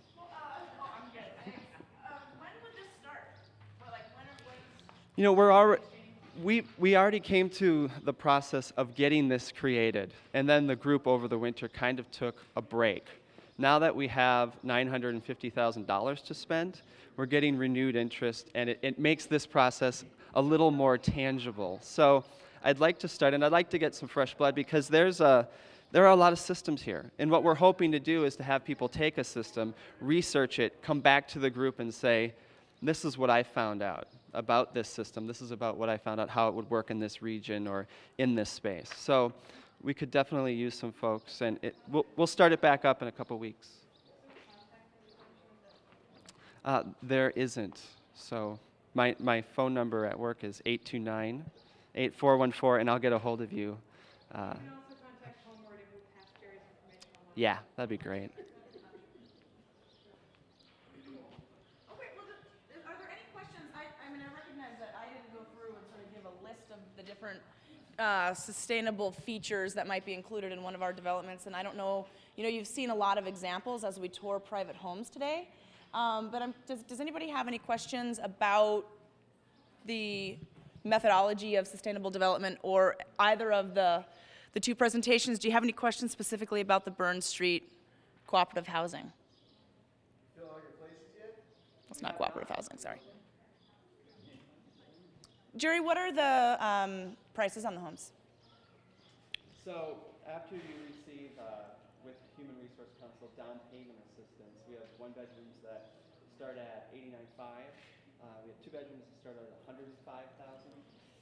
We already came to the process of getting this created, and then the group over the winter kind of took a break. Now that we have $950,000 to spend, we're getting renewed interest, and it makes this process a little more tangible. So I'd like to start, and I'd like to get some fresh blood, because there are a lot of systems here. And what we're hoping to do is to have people take a system, research it, come back to the group and say, this is what I found out about this system. This is about what I found out how it would work in this region or in this space. So we could definitely use some folks, and we'll start it back up in a couple weeks. There isn't. So my phone number at work is 829-8414, and I'll get a hold of you. You can also contact HomeWORD and we'll pass Jerry's information along. Yeah, that'd be great. Are there any questions? I recognize that I didn't go through and sort of give a list of the different sustainable features that might be included in one of our developments, and I don't know, you've seen a lot of examples as we tour private homes today, but does anybody have any questions about the methodology of sustainable development or either of the the two presentations. Do you have any questions specifically about the Burn Street cooperative housing? Fill all your places yet? It's not cooperative housing, sorry. Jerry, what are the prices on the homes? So after you receive, with Human Resource Council, down payment assistance, we have one bedrooms that start at $89,500. We have two bedrooms that start at $105,000,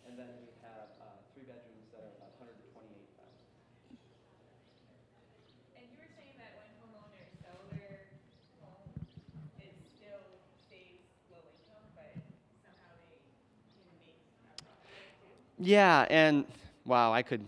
and then we have three bedrooms that are about $128,000. And you were saying that when homeowners sell their home, it still stays low income, but somehow they can make a profit too? Yeah, and wow, I could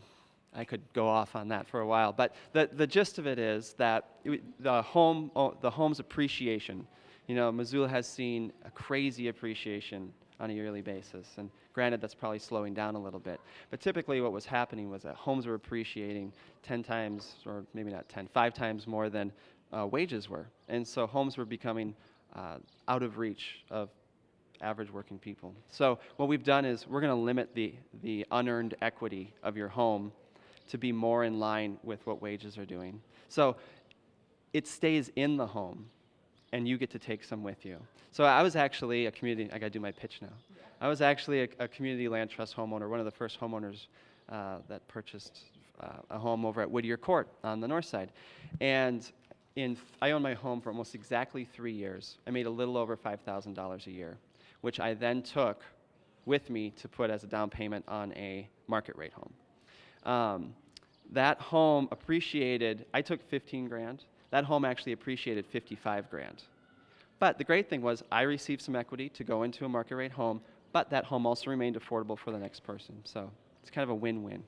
go off on that for a while, but the gist of it is that the home's appreciation. You know, Missoula has seen a crazy appreciation on a yearly basis, and granted, that's probably slowing down a little bit. But typically, what was happening was that homes were appreciating 10 times, or maybe not 10, 5 times more than wages were, and so homes were becoming out of reach of average working people. So what we've done is we're going to limit the unearned equity of your home to be more in line with what wages are doing. So it stays in the home, and you get to take some with you. So I was actually a community, I got to do my pitch now. I was actually a community land trust homeowner, one of the first homeowners that purchased a home over at Whittier Court on the north side. And I owned my home for almost exactly 3 years. I made a little over $5,000 a year, which I then took with me to put as a down payment on a market rate home. That home appreciated, I took 15 grand. That home actually appreciated 55 grand. But the great thing was I received some equity to go into a market rate home, but that home also remained affordable for the next person. So it's kind of a win-win.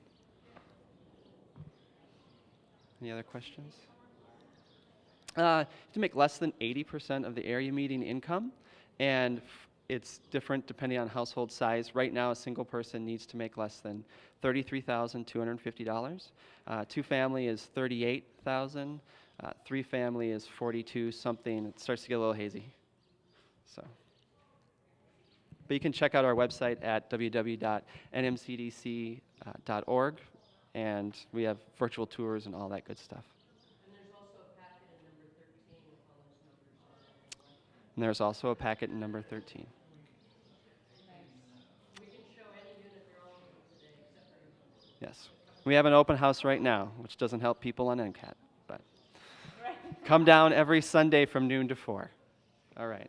Any other questions? You have to make less than 80% of the area median income, and it's different depending on household size. Right now, a single person needs to make less than $33,250. Two family is $38,000. Three family is 42 something. It starts to get a little hazy. So, but you can check out our website at www.nmcdc.org, and we have virtual tours and all that good stuff. And there's also a packet in number 13. Yes. We have an open house right now, which doesn't help people on NCAT, but come down every Sunday from noon to 4. All right.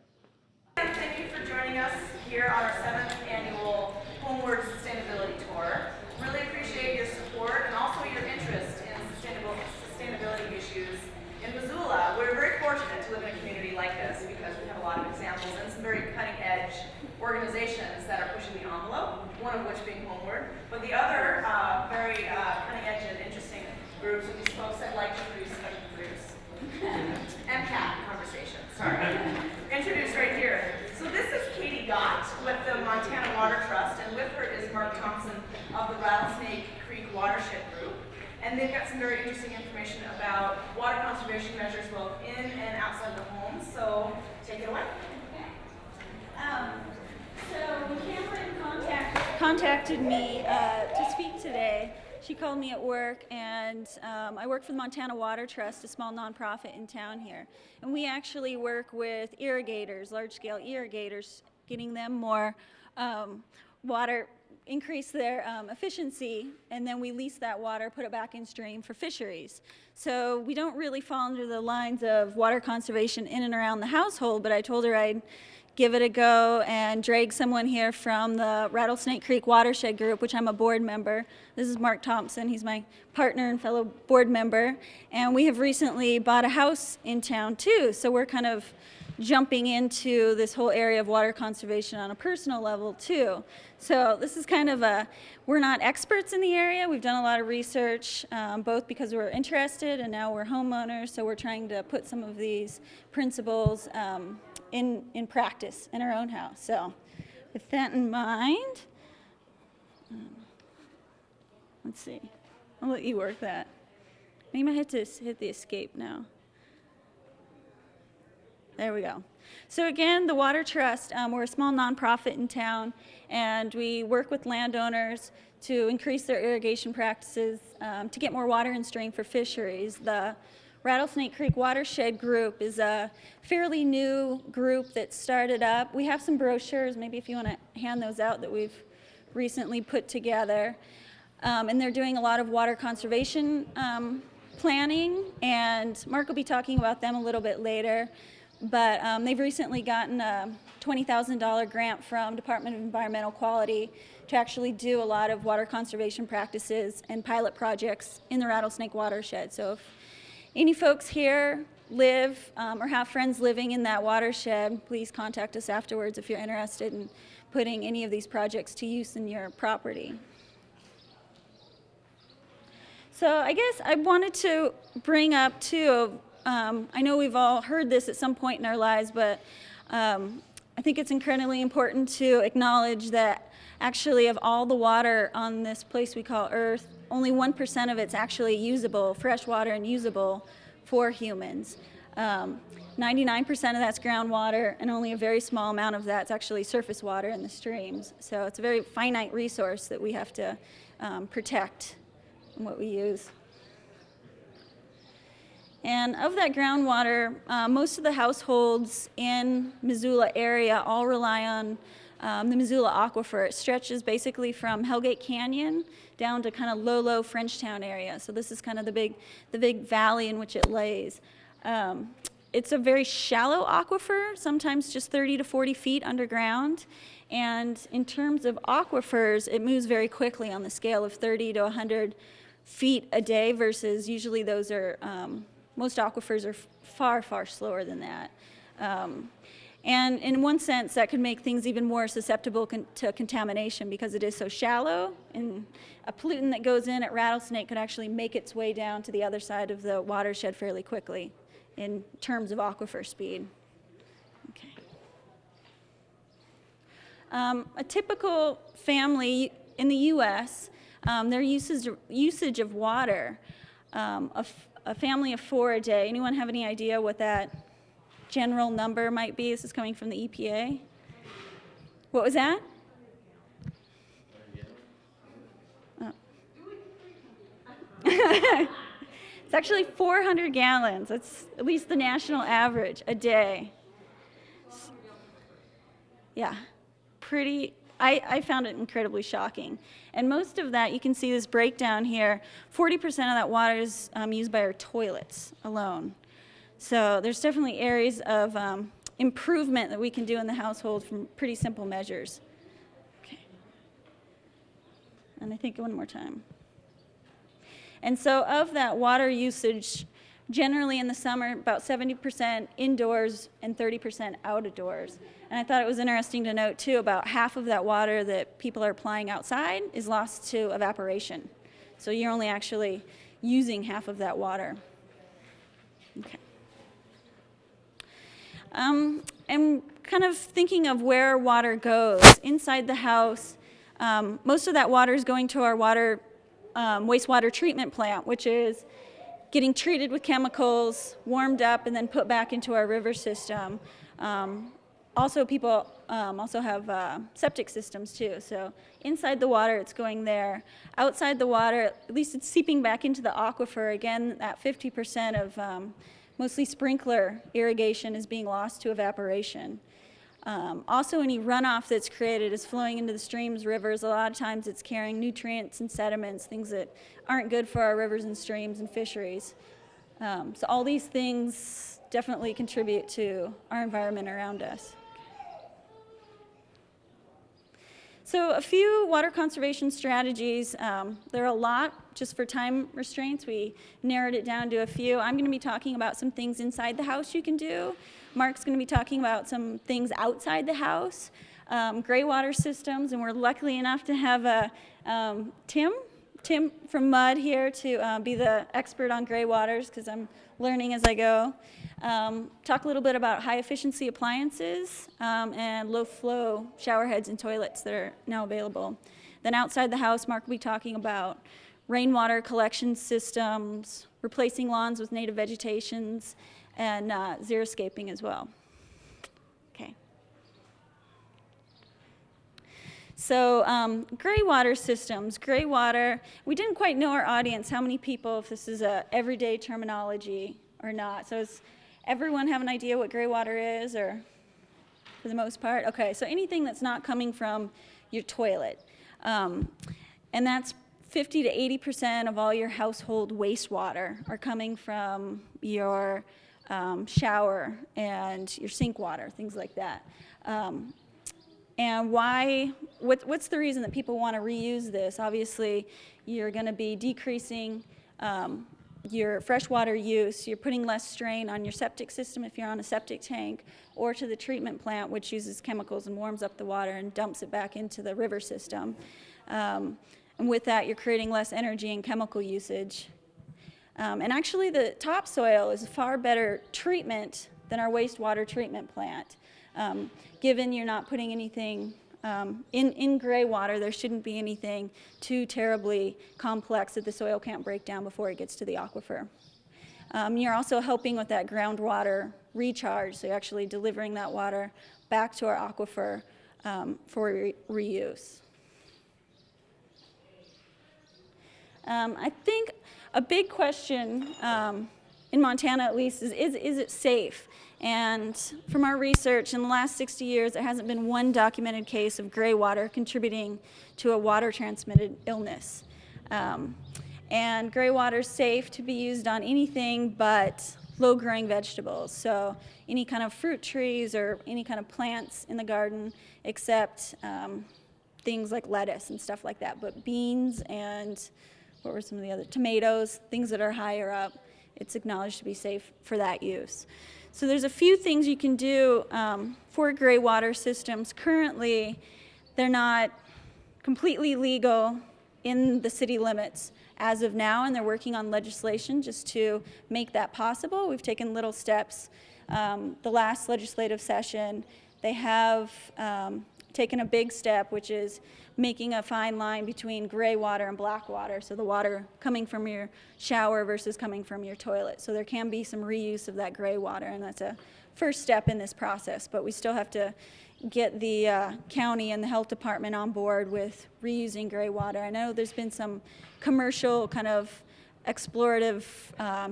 Thank you for joining us here on our 7th annual HomeWORD's Sustainability Tour. Really appreciate your support and also your interest in sustainability issues in Missoula. We're very fortunate to live in a community like this because we have a lot of examples and some very cutting-edge organizations that are pushing the envelope, one of which being HomeWORD, but the other very cutting-edge and interesting groups are these folks that like to produce MCAT conversation, sorry. Introduced right here. So this is Katie Gott with the Montana Water Trust, and with her is Mark Thompson of the Rattlesnake Creek Watershed Group. And they've got some very interesting information about water conservation measures both in and outside the home. So take it away. So Cameron contacted me to speak today. She called me at work, and I work for the Montana Water Trust, a small nonprofit in town here. And we actually work with irrigators, large-scale irrigators, getting them more water, increase their efficiency, and then we lease that water, put it back in stream for fisheries. So we don't really fall under the lines of water conservation in and around the household, but I told her I'd give it a go and drag someone here from the Rattlesnake Creek Watershed Group, which I'm a board member. This is Mark Thompson. He's my partner and fellow board member. And we have recently bought a house in town too, so we're kind of jumping into this whole area of water conservation on a personal level too. So this is kind of we're not experts in the area. We've done a lot of research, both because we're interested and now we're homeowners, so we're trying to put some of these principles in practice in our own house. So with that in mind, let's see. I'll let you work that. Maybe I have to hit the escape now. There we go. So again, the Water Trust, we're a small nonprofit in town, and we work with landowners to increase their irrigation practices to get more water in stream for fisheries. The Rattlesnake Creek Watershed Group is a fairly new group that started up. We have some brochures, maybe if you want to hand those out, that we've recently put together. And they're doing a lot of water conservation planning, and Mark will be talking about them a little bit later. But they've recently gotten a $20,000 grant from Department of Environmental Quality to actually do a lot of water conservation practices and pilot projects in the Rattlesnake watershed. So if any folks here live or have friends living in that watershed, please contact us afterwards if you're interested in putting any of these projects to use in your property. So I guess I wanted to bring up too, I know we've all heard this at some point in our lives, but I think it's incredibly important to acknowledge that actually of all the water on this place we call Earth, only 1% of it's actually usable, fresh water and usable for humans. 99% of that's groundwater, and only a very small amount of that's actually surface water in the streams. So it's a very finite resource that we have to protect in what we use. And of that groundwater, most of the households in Missoula area all rely on the Missoula aquifer. It stretches basically from Hellgate Canyon down to kind of low Frenchtown area. So this is kind of the big valley in which it lays. It's a very shallow aquifer, sometimes just 30 to 40 feet underground. And in terms of aquifers, it moves very quickly on the scale of 30 to 100 feet a day versus usually those are, most aquifers are far slower than that. And in one sense, that could make things even more susceptible to contamination because it is so shallow, and a pollutant that goes in at Rattlesnake could actually make its way down to the other side of the watershed fairly quickly in terms of aquifer speed. Okay. A typical family in the U.S., their usage of water, a family of 4 a day. Anyone have any idea what that general number might be? This is coming from the EPA. What was that? Oh. It's actually 400 gallons. That's at least the national average a day. Yeah, pretty. I found it incredibly shocking. And most of that, you can see this breakdown here, 40% of that water is used by our toilets alone. So there's definitely areas of improvement that we can do in the household from pretty simple measures. Okay. And I think one more time. And so of that water usage, generally in the summer, about 70% indoors and 30% outdoors. And I thought it was interesting to note, too, about half of that water that people are applying outside is lost to evaporation. So you're only actually using half of that water. Okay. And kind of thinking of where water goes. Inside the house, most of that water is going to our wastewater treatment plant, which is getting treated with chemicals, warmed up, and then put back into our river system. Also, people also have septic systems too. So inside the water, it's going there. Outside the water, at least it's seeping back into the aquifer. Again, that 50% of mostly sprinkler irrigation is being lost to evaporation. Also, any runoff that's created is flowing into the streams, rivers. A lot of times it's carrying nutrients and sediments, things that aren't good for our rivers and streams and fisheries. So all these things definitely contribute to our environment around us. So a few water conservation strategies. There are a lot. Just for time restraints, we narrowed it down to a few. I'm going to be talking about some things inside the house you can do. Mark's going to be talking about some things outside the house, gray water systems, and we're lucky enough to have Tim from Mud here to be the expert on gray waters because I'm learning as I go. Talk a little bit about high efficiency appliances and low flow shower heads and toilets that are now available. Then outside the house, Mark will be talking about rainwater collection systems, replacing lawns with native vegetations, and xeriscaping as well. So gray water systems, gray water, we didn't quite know our audience, how many people, if this is a everyday terminology or not. So does everyone have an idea what gray water is, or for the most part? Okay, so anything that's not coming from your toilet. And that's 50 to 80% of all your household wastewater are coming from your shower and your sink water, things like that. And what's the reason that people want to reuse this? Obviously, you're going to be decreasing your freshwater use. You're putting less strain on your septic system if you're on a septic tank, or to the treatment plant, which uses chemicals and warms up the water and dumps it back into the river system. And with that, you're creating less energy and chemical usage. And actually, the topsoil is a far better treatment than our wastewater treatment plant. Given you're not putting anything in gray water, there shouldn't be anything too terribly complex that the soil can't break down before it gets to the aquifer. You're also helping with that groundwater recharge, so you're actually delivering that water back to our aquifer for reuse. I think a big question in Montana, at least, is it safe? And from our research, in the last 60 years, there hasn't been one documented case of gray water contributing to a water-transmitted illness. And gray water is safe to be used on anything but low-growing vegetables. So any kind of fruit trees or any kind of plants in the garden, except things like lettuce and stuff like that. But beans and what were some of the other, tomatoes, things that are higher up, it's acknowledged to be safe for that use. So there's a few things you can do for gray water systems. Currently, they're not completely legal in the city limits as of now, and they're working on legislation just to make that possible. We've taken little steps. The last legislative session, they have taken a big step, which is making a fine line between gray water and black water, so the water coming from your shower versus coming from your toilet. So there can be some reuse of that gray water, and that's a first step in this process, but we still have to get the county and the health department on board with reusing gray water. I know there's been some commercial kind of explorative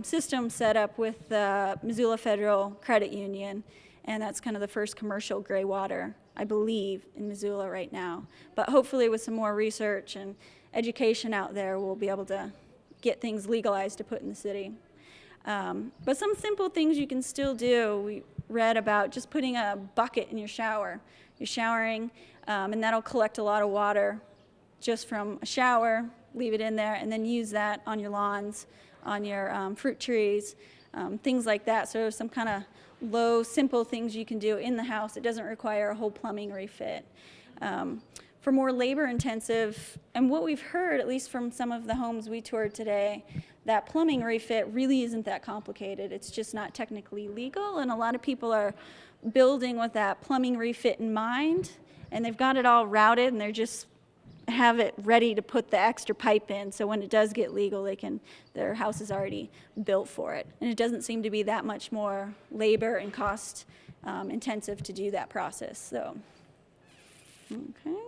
system set up with the Missoula Federal Credit Union, and that's kind of the first commercial gray water, I believe, in Missoula right now. But hopefully with some more research and education out there, we'll be able to get things legalized to put in the city. But some simple things you can still do. We read about just putting a bucket in your shower. You're showering, and that'll collect a lot of water just from a shower, leave it in there, and then use that on your lawns, on your fruit trees, things like that. So some kind of low, simple things you can do in the house. It doesn't require a whole plumbing refit. For more labor-intensive, and what we've heard, at least from some of the homes we toured today, that plumbing refit really isn't that complicated. It's just not technically legal, and a lot of people are building with that plumbing refit in mind, and they've got it all routed, and they're just have it ready to put the extra pipe in, so when it does get legal, their house is already built for it. And it doesn't seem to be that much more labor and cost intensive to do that process. So, okay.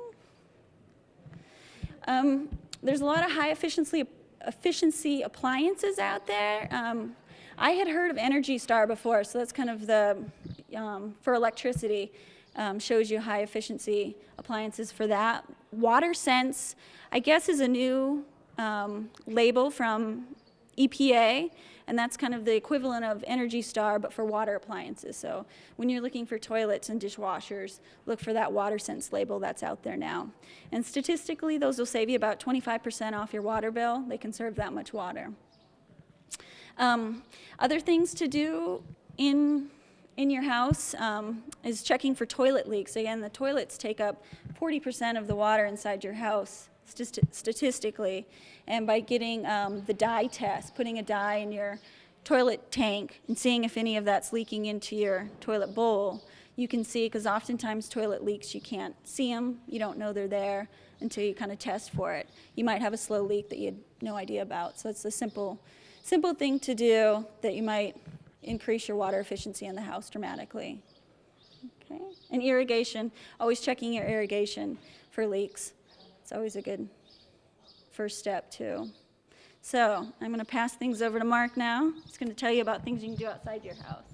There's a lot of high efficiency appliances out there. I had heard of Energy Star before, so that's kind of the, for electricity. Shows you high efficiency appliances for that. WaterSense, I guess, is a new label from EPA, and that's kind of the equivalent of Energy Star, but for water appliances. So when you're looking for toilets and dishwashers, look for that WaterSense label that's out there now. And statistically, those will save you about 25% off your water bill. They conserve that much water. Other things to do in your house is checking for toilet leaks. Again, the toilets take up 40% of the water inside your house statistically, and by getting the dye test, putting a dye in your toilet tank and seeing if any of that's leaking into your toilet bowl, you can see, because oftentimes toilet leaks, you can't see them, you don't know they're there until you kind of test for it. You might have a slow leak that you had no idea about, so it's a simple thing to do that you might increase your water efficiency in the house dramatically. Okay, and irrigation, always checking your irrigation for leaks. It's always a good first step too. So I'm going to pass things over to Mark now. He's going to tell you about things you can do outside your house.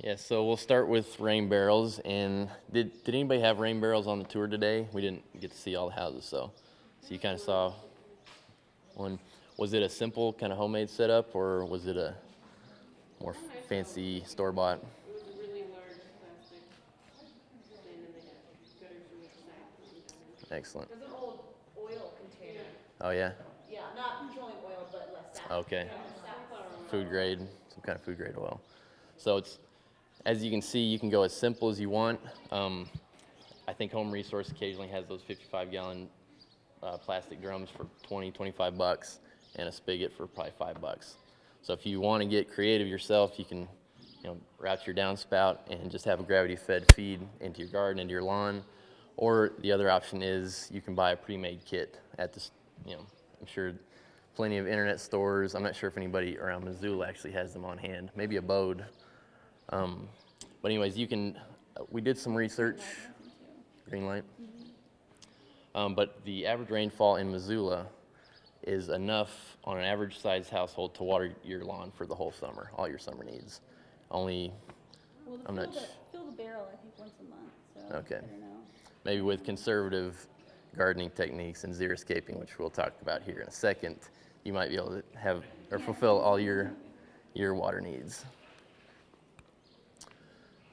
Yeah, so we'll start with rain barrels. And did anybody have rain barrels on the tour today? We didn't get to see all the houses, so you kind of saw one. Was it a simple kind of homemade setup, or was it a more fancy store-bought? It was a really large plastic thing, and they had gutters from each side. Excellent. There's an old oil container. Oh yeah. Yeah, not petroleum oil, but less saffron. Okay. Food grade, some kind of food grade oil. So it's, as you can see, you can go as simple as you want. I think Home Resource occasionally has those 55-gallon plastic drums for 20, 25 bucks, and a spigot for probably $5. So if you want to get creative yourself, you can, route your downspout and just have a gravity-fed feed into your garden, into your lawn. Or the other option is you can buy a pre-made kit at this, I'm sure plenty of internet stores. I'm not sure if anybody around Missoula actually has them on hand. Maybe a Bode. But anyways, you can. We did some research. Green light. But the average rainfall in Missoula is enough on an average sized household to water your lawn for the whole summer, all your summer needs. Only, Well, I'm not. fill the barrel, I think, once a month. So Okay. I don't know. Maybe with conservative gardening techniques and xeriscaping, which we'll talk about here in a second, you might be able to have or fulfill all your water needs.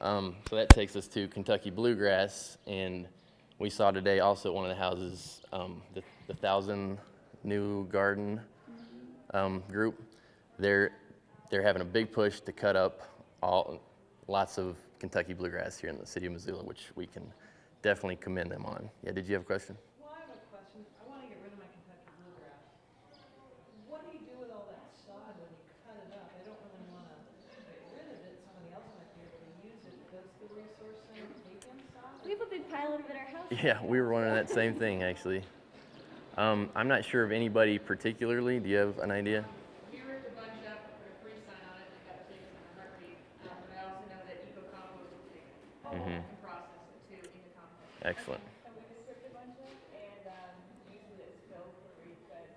So that takes us to Kentucky bluegrass, and we saw today also at one of the houses the 1,000 New Garden group. They're having a big push to cut up lots of Kentucky bluegrass here in the city of Missoula, which we can definitely commend them on. Yeah, did you have a question? Well, I have a question. I want to get rid of my Kentucky bluegrass. What do you do with all that sod when you cut it up? I don't really want to get rid of it. Somebody else might be able to use it. Does the resource center take in sod? We have a big pile of it at our house. Yeah, we were wondering that same thing, actually. I'm not sure of anybody particularly. Do you have an idea? We ripped a bunch up, put a free sign on it, and got the things in a heartbeat. But I also know that Eco Compost will take it and process it too into compost. Excellent. And we just ripped a bunch up and used it as fill for refed.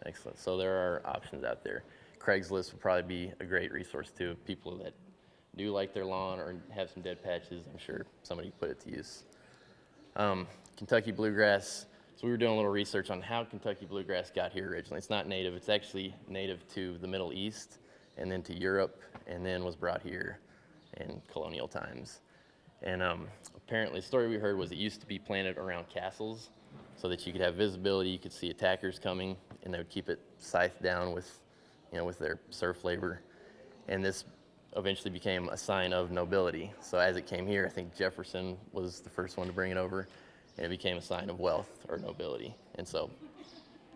Excellent. So there are options out there. Craigslist would probably be a great resource too. People that do like their lawn or have some dead patches, I'm sure somebody put it to use. Kentucky bluegrass. So we were doing a little research on how Kentucky bluegrass got here originally. It's not native. It's actually native to the Middle East and then to Europe, and then was brought here in colonial times. And apparently the story we heard was it used to be planted around castles so that you could have visibility, you could see attackers coming, and they would keep it scythed down with, with their serf labor. And this eventually became a sign of nobility. So as it came here, I think Jefferson was the first one to bring it over, and it became a sign of wealth or nobility. And so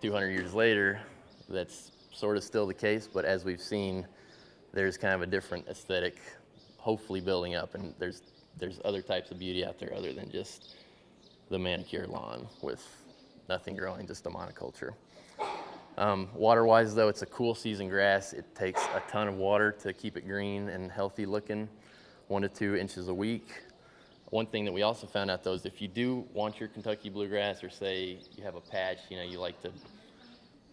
200 years later, that's sort of still the case, but as we've seen, there's kind of a different aesthetic hopefully building up, and there's other types of beauty out there other than just the manicured lawn with nothing growing, just a monoculture. Water-wise, though, it's a cool season grass. It takes a ton of water to keep it green and healthy looking, 1 to 2 inches a week. One thing that we also found out, though, is if you do want your Kentucky bluegrass, or say you have a patch, you like to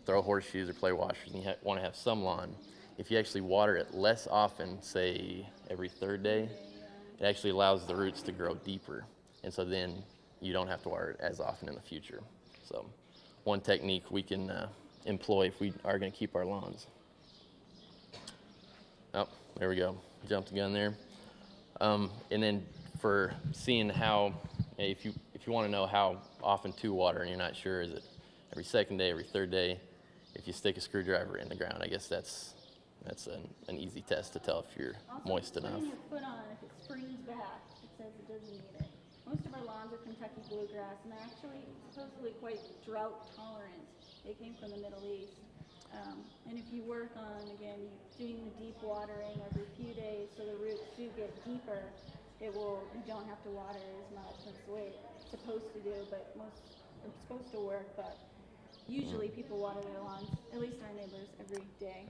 throw horseshoes or play washers, and you want to have some lawn, if you actually water it less often, say every 3rd day, it actually allows the roots to grow deeper. And so then you don't have to water it as often in the future. So one technique we can employ if we are going to keep our lawns. Oh, there we go. Jumped the gun there. And then for seeing how, if you want to know how often to water and you're not sure, is it every 2nd day, every 3rd day? If you stick a screwdriver in the ground, I guess that's an easy test to tell if you're moist enough. Putting your foot on it, if it springs back, it says it doesn't need it. Most of our lawns are Kentucky bluegrass, and they're actually supposedly quite drought tolerant. They came from the Middle East. And if you work on, again, doing the deep watering every few days so the roots do get deeper, you don't have to water as much. That's the way it's supposed to do, but it's supposed to work, but usually people water their lawns, at least our neighbors, every day.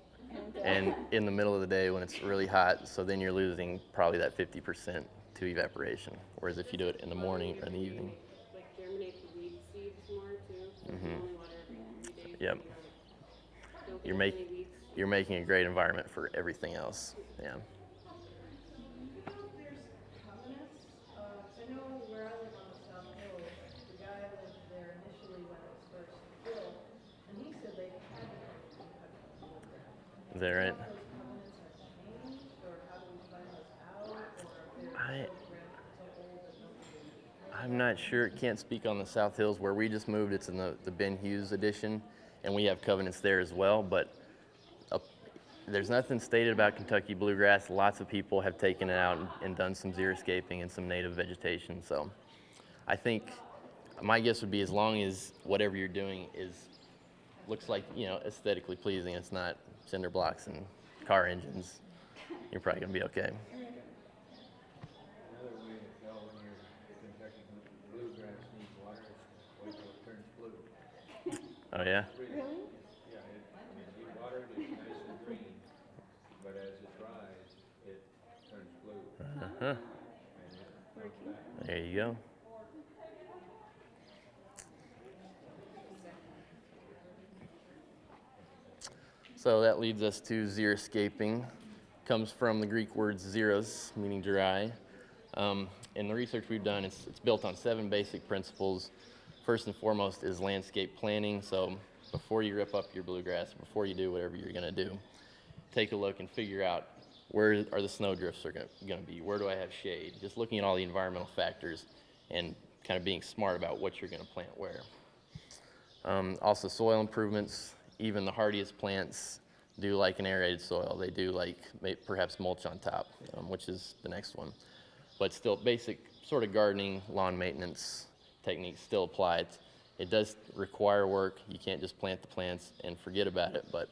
And in the middle of the day when it's really hot, so then you're losing probably that 50% to evaporation. Whereas if you do it in the morning or in the evening. Like germinate the weed seeds more too. So you only water every 3 days. Yep. Don't You're, get make, as many weeds. you're making a great environment for everything else. Yeah. You know if there's covenants? 'Cause I know where I live on the South Hill, the guy lived there initially when it was first built, and he said they had to come to Kentucky bluegrass. Is that right? Those covenants have changed, or how do we find those out, or if they're I- so old that nobody. I'm not sure. Can't speak on the South Hills where we just moved. It's in the Ben Hughes edition, and we have covenants there as well. But there's nothing stated about Kentucky bluegrass. Lots of people have taken it out and done some xeriscaping and some native vegetation. So I think my guess would be as long as whatever you're doing looks like, aesthetically pleasing. It's not cinder blocks and car engines. You're probably gonna be okay. Another way to tell when your Kentucky bluegrass needs water is wait till it turns blue. Oh yeah. Really? Yeah, you water it, it's nice and green, but as it dries, it turns blue. Uh-huh. And it comes back. There you go. So that leads us to xeriscaping. Comes from the Greek word xeros, meaning dry. In the research we've done, it's built on 7 basic principles. First and foremost is landscape planning. So before you rip up your bluegrass, before you do whatever you're going to do, take a look and figure out where are the snow drifts are going to be, where do I have shade, just looking at all the environmental factors and kind of being smart about what you're going to plant where. Also soil improvements. Even the hardiest plants do like an aerated soil. They do like perhaps mulch on top, which is the next one. But still, basic sort of gardening, lawn maintenance techniques still apply. It does require work. You can't just plant the plants and forget about it, but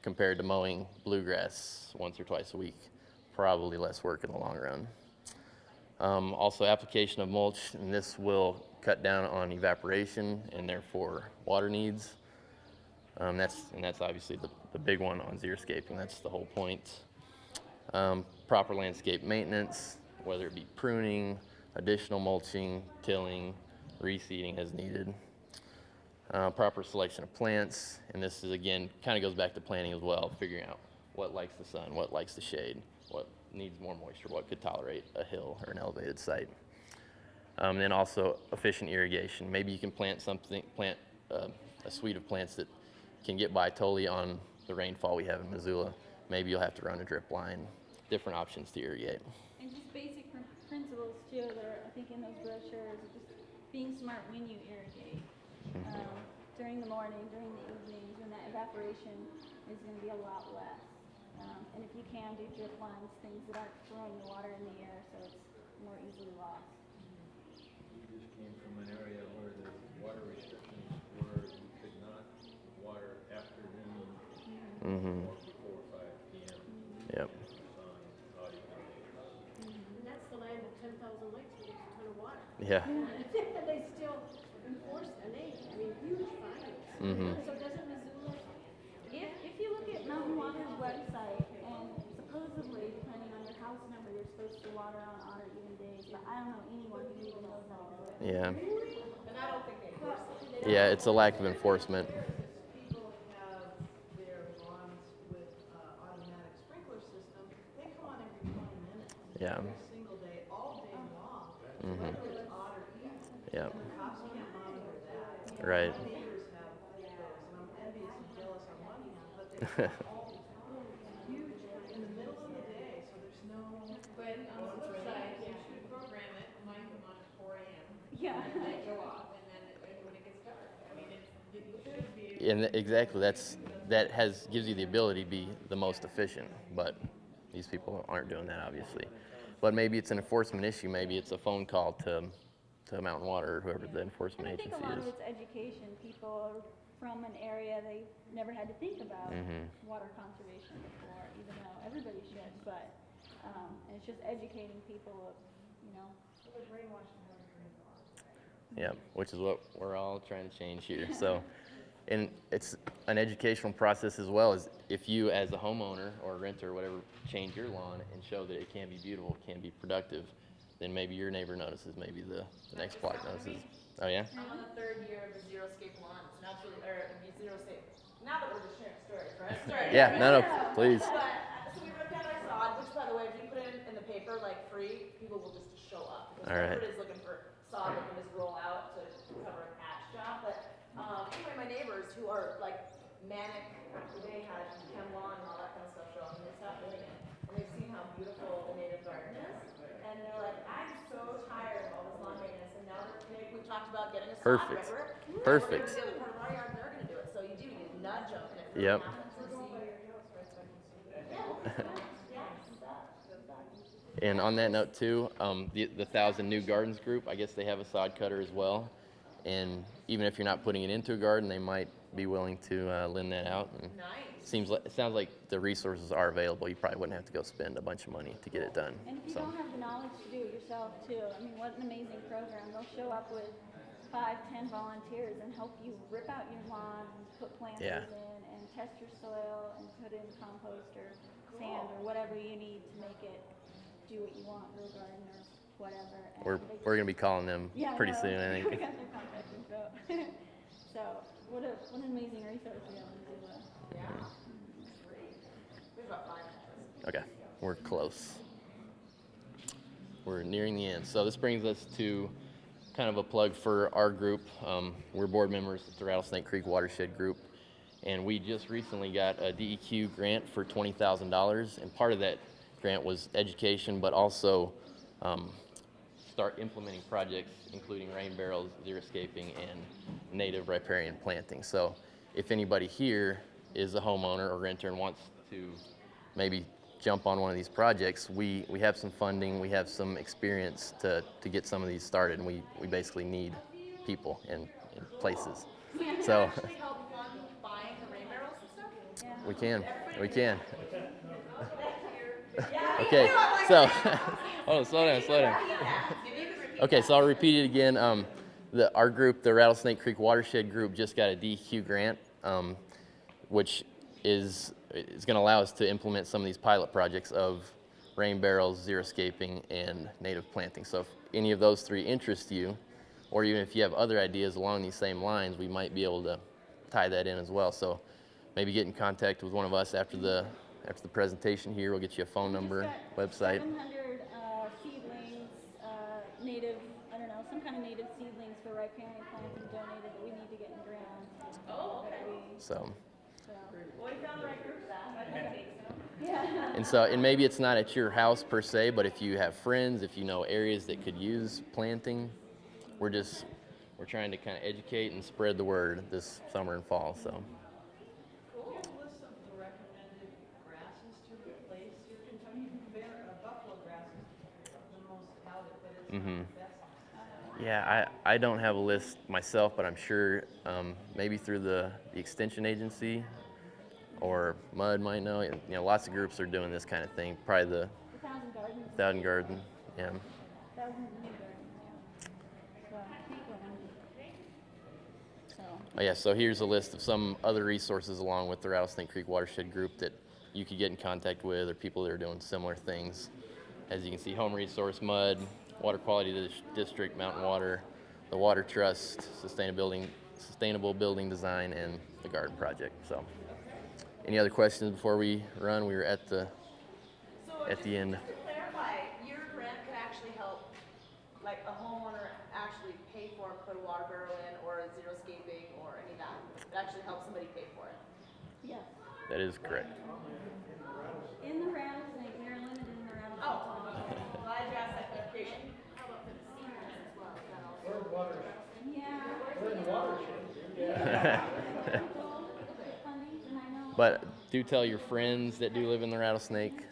compared to mowing bluegrass once or twice a week, probably less work in the long run. Also, application of mulch, and this will cut down on evaporation and therefore water needs. That's obviously the big one on xeriscaping. That's the whole point. Proper landscape maintenance, whether it be pruning, additional mulching, tilling, reseeding as needed. Proper selection of plants, and this is again kind of goes back to planning as well, figuring out what likes the sun, what likes the shade, what needs more moisture, what could tolerate a hill or an elevated site. Then also efficient irrigation. Maybe you can plant a suite of plants that can get by totally on the rainfall we have in Missoula. Maybe you'll have to run a drip line. Different options to irrigate. And just basic principles too, that are, I think, in those brochures, just being smart when you irrigate. During the morning, during the evenings, when that evaporation is going to be a lot less. And if you can, do drip lines, things that aren't throwing the water in the air so it's more easily lost. We just came from an area where the water restrictions were you could not water after noon or before 5 p.m. Yep. on odd evenings. And that's the land of 10,000 lakes where there's a ton of water. Yeah. And they still enforce an age. I mean, huge fines. So doesn't Missoula? If you look at Mountain Water's website, and supposedly, depending on your house number, you're supposed to water on odd or even days, but I don't know anyone who even knows how to do it. Yeah. And I don't think they enforce it. Yeah, it's a lack of enforcement. People have their lawns with automatic sprinkler system. They come on every 20 minutes. Yeah. Every single day, all day long, whether it's odd or even. Yeah. And the cops can't monitor that. Right. My neighbors have those, and I'm envious and jealous on one hand, but they're all the time. Huge, in the middle of the day, so there's no. But on the flip side, you should program it, mine come on at 4 a.m. Yeah. And they go off, and then when it gets dark, I mean, it should be. And exactly, gives you the ability to be the most efficient, but these people aren't doing that obviously. But maybe it's an enforcement issue. Maybe it's a phone call to Mountain Water or whoever the enforcement And I think agency a lot is. of it's education. People are from an area they never had to think about water conservation before, even though everybody should. But and it's just educating people of, They're brainwashed and having to drink water. Yeah, which is what we're all trying to change here. So And it's an educational process as well. As if you, as a homeowner or renter or whatever, change your lawn and show that it can be beautiful, can be productive, then maybe your neighbor notices, maybe the next block notices. Oh yeah? I'm on the 3rd year of the Zero Scape lawn. It's naturally, or Zero Scape. Now that we're just sharing stories, right? Stories. Yeah, no, please. But, so we ripped out our sod, which, by the way, if you put it in the paper, like, free, people will just show up. Because All right. everybody's looking for sod that can just roll out to cover a patch job. But anyway, my neighbors who are, like, manic, they had chem lawn and all that kind of stuff show up, and they stopped doing it. And they've seen how beautiful the native garden is. And they're like, I'm so tired of all this lawn maintenance. And now we talked about getting a sod Perfect. ripper. And Perfect. we're going to do the other part of our yard, and they're going to do it. So you nudge them, and it really Yep. happens. And on that note too, the 1,000 New Gardens group, I guess they have a sod cutter as well. And even if you're not putting it into a garden, they might be willing to lend that out. And it sounds like the resources are available. You probably wouldn't have to go spend a bunch of money to get it done. And if you don't have the knowledge to do it yourself too, I mean, what an amazing program. They'll show up with 5, 10 volunteers and help you rip out your lawn, put planters in, and test your soil and put in compost or sand or whatever you need to make it do what you want, real garden or whatever. And We're going to be calling them pretty soon, I think. We got their contact info. So what an amazing resource we have in Missoula. Yeah. Great. We have about 5 minutes. Okay, we're close. We're nearing the end. So this brings us to kind of a plug for our group. We're board members at the Rattlesnake Creek Watershed Group, and we just recently got a DEQ grant for $20,000, and part of that grant was education, but also start implementing projects including rain barrels, xeriscaping, and native riparian planting. So if anybody here is a homeowner or renter and wants to maybe jump on one of these projects, we have some funding, we have some experience to get some of these started, and we basically need people and places. So Actually help fund buying the rain barrels and stuff? we can. Okay, so hold on, slow down. Okay, so I'll repeat it again. Our group, the Rattlesnake Creek Watershed Group, just got a DEQ grant, which is going to allow us to implement some of these pilot projects of rain barrels, xeriscaping, and native planting. So if any of those 3 interest you, or even if you have other ideas along these same lines, we might be able to tie that in as well. So maybe get in contact with one of us after the presentation here. We'll get you a phone number, website. 700 seedlings, native, I don't know, some kind of native seedlings for riparian planting donated that we need to get in ground. Oh, okay. So. Well, we found the right group for that. I think so. Yeah. And maybe it's not at your house per se, but if you have friends, if you know areas that could use planting, we're trying to kind of educate and spread the word this summer and fall. So. Cool. List of the recommended grasses to replace your Kentucky buffalo grass is the most touted, but it's not the best. Yeah, I don't have a list myself, but I'm sure maybe through the Extension Agency or MUD might know. You know, lots of groups are doing this kind of thing. Probably the 1,000 gardens. 1,000 Garden, yeah. 1,000 new gardens, yeah. Oh yeah, so here's a list of some other resources along with the Rattlesnake Creek Watershed Group that you could get in contact with, or people that are doing similar things. As you can see, Home Resource, MUD, Water Quality District, Mountain Water, the Water Trust, Sustainable Building Design, and the Garden Project. So, any other questions before we run? We were at the end. Just to clarify, your grant could actually help, like a homeowner actually pay for and put a water barrel in, or xeriscaping, or any of that. It actually helps somebody pay for it. Yes. That is correct. In the rattlesnake, we are limited in the rattlesnake. Oh, glad you asked that clarification. How about for the seniors as well? Is that also? We're in water. Yeah. We're in the watershed. Funding, and I know. But do tell your friends that do live in the Rattlesnake